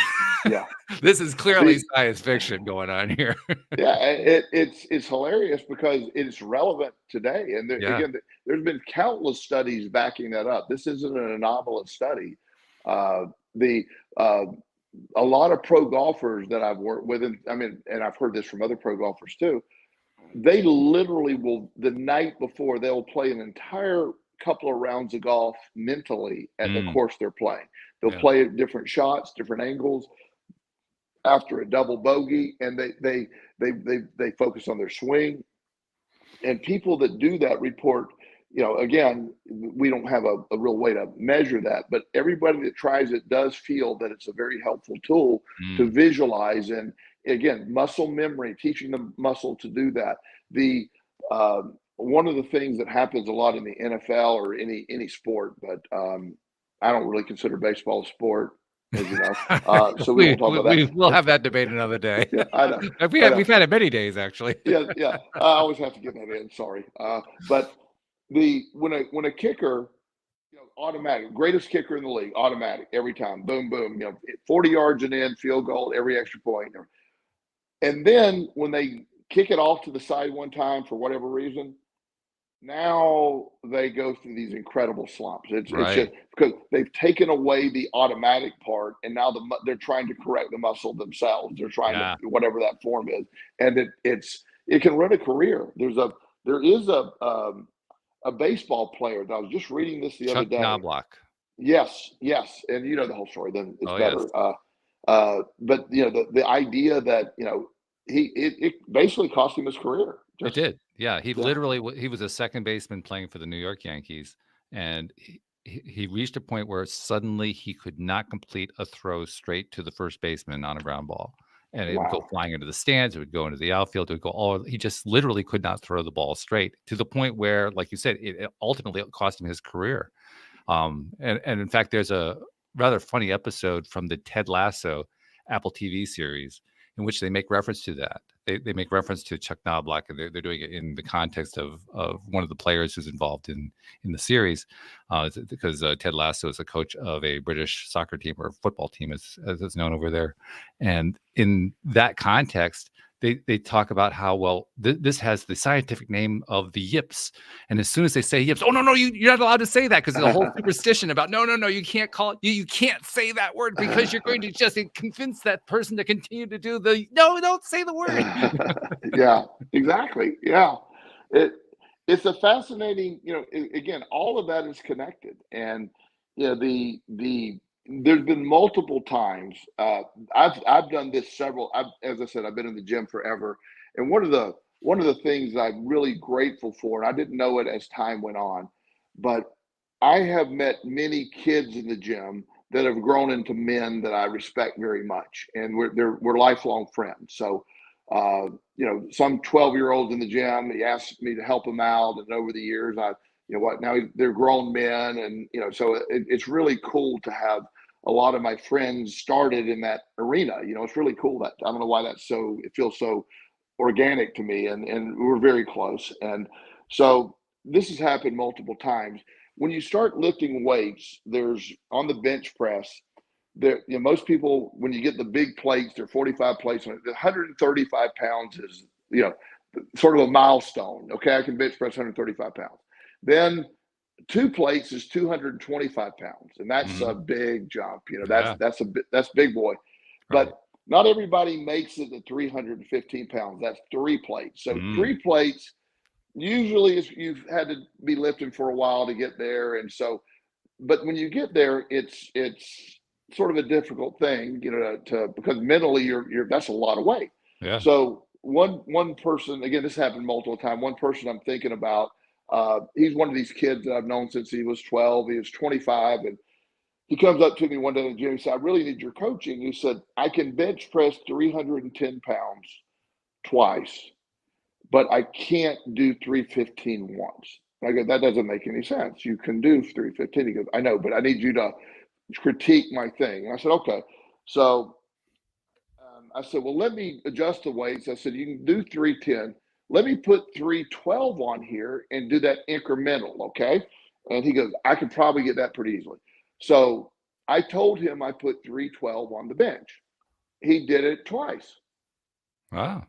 Yeah. This is clearly science fiction going on here. Yeah, it's hilarious because it's relevant today. And Yeah. again, there's been countless studies backing that up. This isn't an anomalous study. The A lot of pro golfers that I've worked with, and I've heard this from other pro golfers too. They literally will, the night before, they'll play an entire couple of rounds of golf mentally at the course they're playing. They'll Yeah. play at different shots, different angles after a double bogey, and they focus on their swing. And people that do that report, again, we don't have a real way to measure that, but everybody that tries it does feel that it's a very helpful tool to visualize. And again, muscle memory, teaching the muscle to do that. The one of the things that happens a lot in the NFL or any sport, but I don't really consider baseball a sport, as you know. So we won't talk about that. We'll have that debate another day. Yeah, I know. We've had it many days, actually. Yeah. I always have to get that in. Sorry, but when a kicker, automatic, greatest kicker in the league, automatic every time, boom, boom, 40 yards and in, field goal, every extra point. And then when they kick it off to the side one time for whatever reason, now they go through these incredible slumps. It's just because they've taken away the automatic part, and now they're trying to correct the muscle themselves. They're trying to whatever that form is, and it can run a career. There is a baseball player that I was just reading this the other day. Knobloch. Yes, and you know the whole story. Then it's better. Yes. But the idea that it basically cost him his career. It did. Yeah, he was a second baseman playing for the New York Yankees, and he reached a point where suddenly he could not complete a throw straight to the first baseman on a ground ball, and it would go Wow. flying into the stands. It would go into the outfield. It would go all. He just literally could not throw the ball straight, to the point where, like you said, it ultimately cost him his career. And in fact, there's a rather funny episode from the Ted Lasso Apple TV series in which they make reference to that. They make reference to Chuck Knobloch, and they're doing it in the context of one of the players who's involved in the series, because Ted Lasso is a coach of a British soccer team, or football team, as it's known over there. And in that context, they talk about how, well, this has the scientific name of the yips, and as soon as they say yips, oh no, you're not allowed to say that, because there's a whole superstition about no, you can't call it, you can't say that word, because you're going to just convince that person to continue to do the don't say the word. Yeah, exactly. Yeah, it's a fascinating. Again, all of that is connected, and the there's been multiple times. I've done this several. As I said, I've been in the gym forever, and one of the things I'm really grateful for, and I didn't know it as time went on, but I have met many kids in the gym that have grown into men that I respect very much, and we're lifelong friends. So, some 12-year-olds in the gym, he asked me to help him out, and over the years, now they're grown men, and so it's really cool to have a lot of my friends started in that arena. It's really cool that I don't know why it feels so organic to me, and we're very close. And so this has happened multiple times. When you start lifting weights, there's on the bench press, there, most people, when you get the big plates, they're 45 plates. 135 pounds is, sort of a milestone. Okay, I can bench press 135 pounds. Then 2 plates is 225 pounds, and that's a big jump. That's big boy. Right. But not everybody makes it to 315 pounds. That's 3 plates. So 3 plates usually is, you've had to be lifting for a while to get there, and so, but when you get there, it's sort of a difficult thing, because mentally you're that's a lot of weight. Yeah. So one person, again, this happened multiple times. One person I'm thinking about, he's one of these kids that I've known since he was 12. He was 25, and he comes up to me one day in the gym. He said, "I really need your coaching." He said, "I can bench press 310 pounds twice, but I can't do 315 once." I go, "That doesn't make any sense. You can do 315." He goes, "I know, but I need you to critique my thing." And I said, "Okay." So I said, "Well, let me adjust the weights." I said, "You can do 310. Let me put 312 on here and do that incremental, okay?" And he goes, "I could probably get that pretty easily." So I told him I put 312 on the bench. He did it twice, Wow.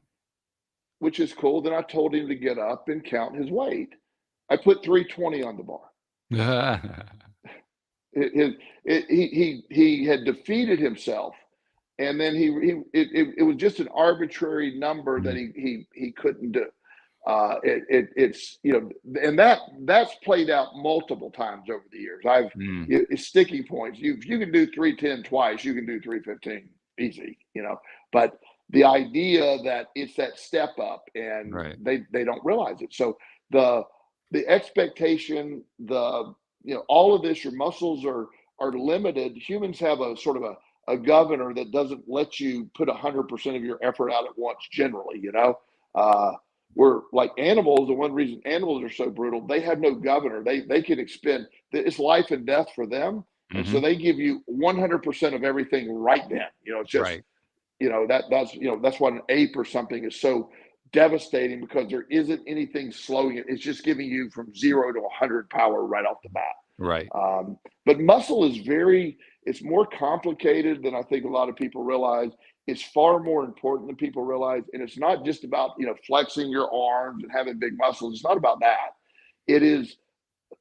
which is cool. Then I told him to get up and count his weight. I put 320 on the bar. He had defeated himself, and then it was just an arbitrary number that he couldn't do. It's and that's played out multiple times over the years. It's sticking points. If you can do 310 twice, you can do 315 easy. But the idea that it's that step up, and Right. they don't realize it. So the expectation, all of this, your muscles are limited. Humans have a sort of a governor that doesn't let you put 100% of your effort out at once. Generally, we're like animals. The one reason animals are so brutal, they have no governor. They can expend, it's life and death for them, and so they give you 100% of everything right then. It's just Right. that's why an ape or something is so devastating, because there isn't anything slowing it. It's just giving you from 0 to 100 power right off the bat. Right. But muscle is it's more complicated than I think a lot of people realize. It's far more important than people realize. And it's not just about, flexing your arms and having big muscles. It's not about that.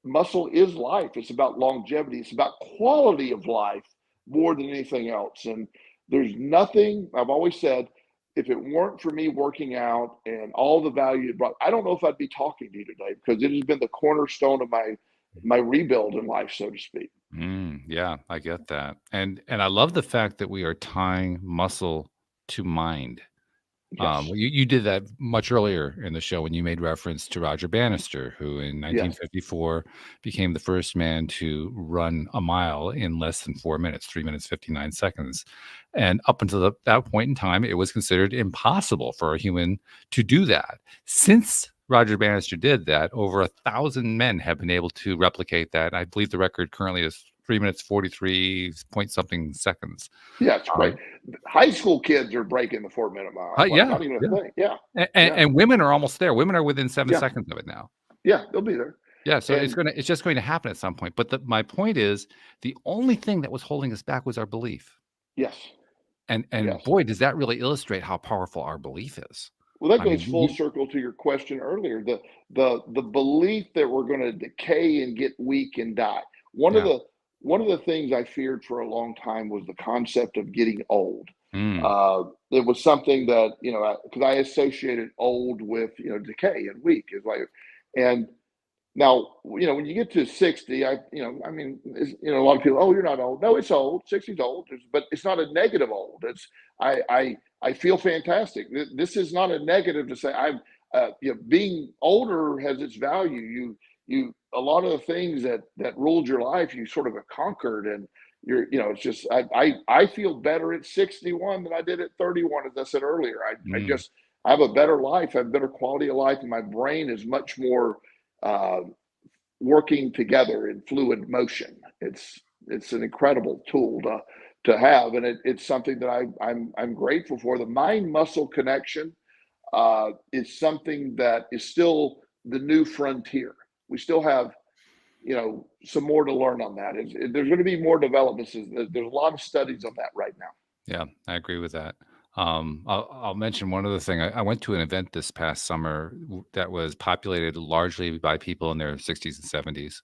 Muscle is life. It's about longevity. It's about quality of life more than anything else. And there's nothing, I've always said, if it weren't for me working out and all the value it brought, I don't know if I'd be talking to you today, because it has been the cornerstone of my rebuild in life, so to speak. Yeah, I get that. And I love the fact that we are tying muscle to mind. Yes. You did that much earlier in the show when you made reference to Roger Bannister, who in 1954 became the first man to run a mile in less than 4 minutes, 3 minutes, 59 seconds. And up until that point in time, it was considered impossible for a human to do that. Since Roger Bannister did that, over 1,000 men have been able to replicate that. I believe the record currently is 3 minutes 43 point something seconds. Yeah, it's great. High school kids are breaking the 4-minute mile. Like, Yeah, not even a thing. Yeah. And women are almost there. Women are within 7 seconds of it now. Yeah, they'll be there. Yeah, so it's just going to happen at some point. But my point is, the only thing that was holding us back was our belief. Yes. And boy, does that really illustrate how powerful our belief is. Well, that goes full circle to your question earlier. The belief that we're going to decay and get weak and die. One of the things I feared for a long time was the concept of getting old. It was something that, because I associated old with, decay and weak is like, and now, when you get to 60, a lot of people, oh, you're not old. No, it's old. 60 is old, but it's not a negative old. It's, I feel fantastic. This is not a negative to say I'm, being older has its value. A lot of the things that ruled your life, you sort of have conquered, and it's just, I feel better at 61 than I did at 31, as I said earlier. I have a better life, I have better quality of life, and my brain is much more working together in fluid motion. It's an incredible tool to have, and it's something that I'm grateful for. The mind muscle connection is something that is still the new frontier. We still have some more to learn on that. There's going to be more developments. There's a lot of studies on that right now. Yeah, I agree with that. I'll mention one other thing. I went to an event this past summer that was populated largely by people in their 60s and 70s,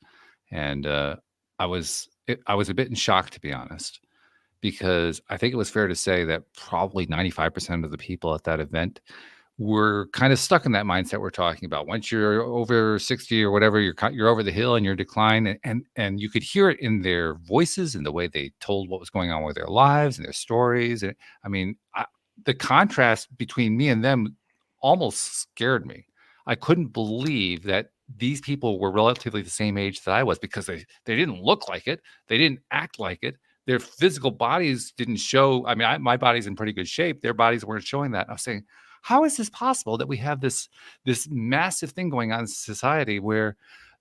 and I was a bit in shock, to be honest, because I think it was fair to say that probably 95% of the people at that event were kind of stuck in that mindset we're talking about. Once you're over 60 or whatever, you're over the hill and you're decline, and you could hear it in their voices and the way they told what was going on with their lives and their stories. And I mean, the contrast between me and them almost scared me. I couldn't believe that these people were relatively the same age that I was, because they didn't look like it. They didn't act like it. Their physical bodies didn't show. I mean, my body's in pretty good shape. Their bodies weren't showing that. I was saying, how is this possible that we have this massive thing going on in society where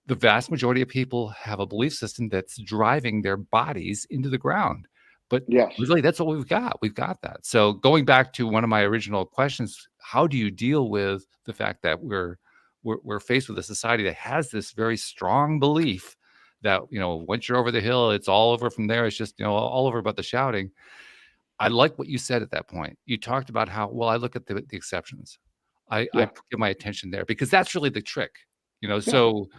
the vast majority of people have a belief system that's driving their bodies into the ground? But really, that's what we've got. We've got that. So going back to one of my original questions, how do you deal with the fact that we're faced with a society that has this very strong belief that, once you're over the hill, it's all over from there. It's just, all over about the shouting. I like what you said at that point. You talked about how, well, I look at the exceptions. I give my attention there, because that's really the trick, So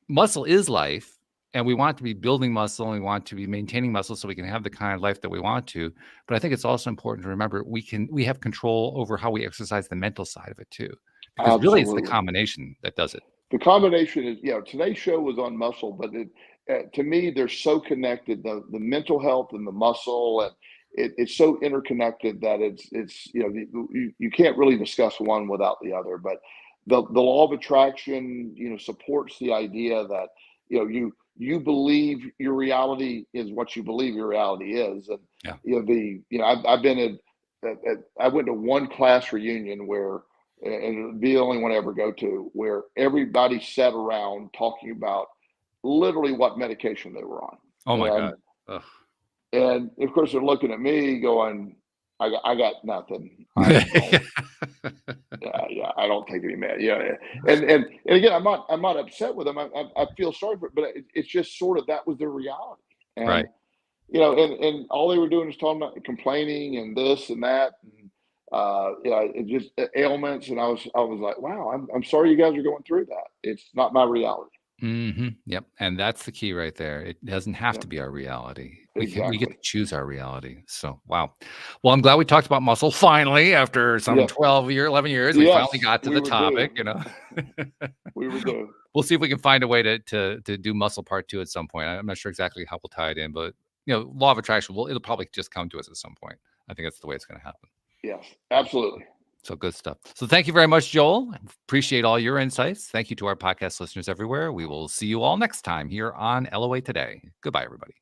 muscle is life, and we want to be building muscle, and we want to be maintaining muscle so we can have the kind of life that we want to. But I think it's also important to remember we have control over how we exercise the mental side of it too. Because Absolutely. Really, it's the combination that does it. The combination is, today's show was on muscle, but to me, they're so connected. The mental health and the muscle, and it's so interconnected that it's you can't really discuss one without the other. But the law of attraction, supports the idea that you believe your reality is what you believe your reality is, and I've been I went to one class reunion where, and it'll be the only one I ever go to, where everybody sat around talking about literally what medication they were on. Oh my God. Ugh. And of course they're looking at me going, I got nothing. I don't take any med. And again, I'm not upset with them. I feel sorry for it, but it's just sort of, that was their reality. And, right. And all they were doing is talking about complaining and this and that, and it just ailments. And I was like, wow, I'm sorry you guys are going through that. It's not my reality. Mm-hmm. Yep. And that's the key right there. It doesn't have to be our reality. We get to choose our reality. So, wow. Well, I'm glad we talked about muscle finally after some 11 years. We finally got to the topic, We were doing. We'll see if we can find a way to do muscle part 2 at some point. I'm not sure exactly how we'll tie it in, but law of attraction, it'll probably just come to us at some point. I think that's the way it's going to happen. Yes, absolutely. So good stuff. So thank you very much, Joel. Appreciate all your insights. Thank you to our podcast listeners everywhere. We will see you all next time here on LOA Today. Goodbye, everybody.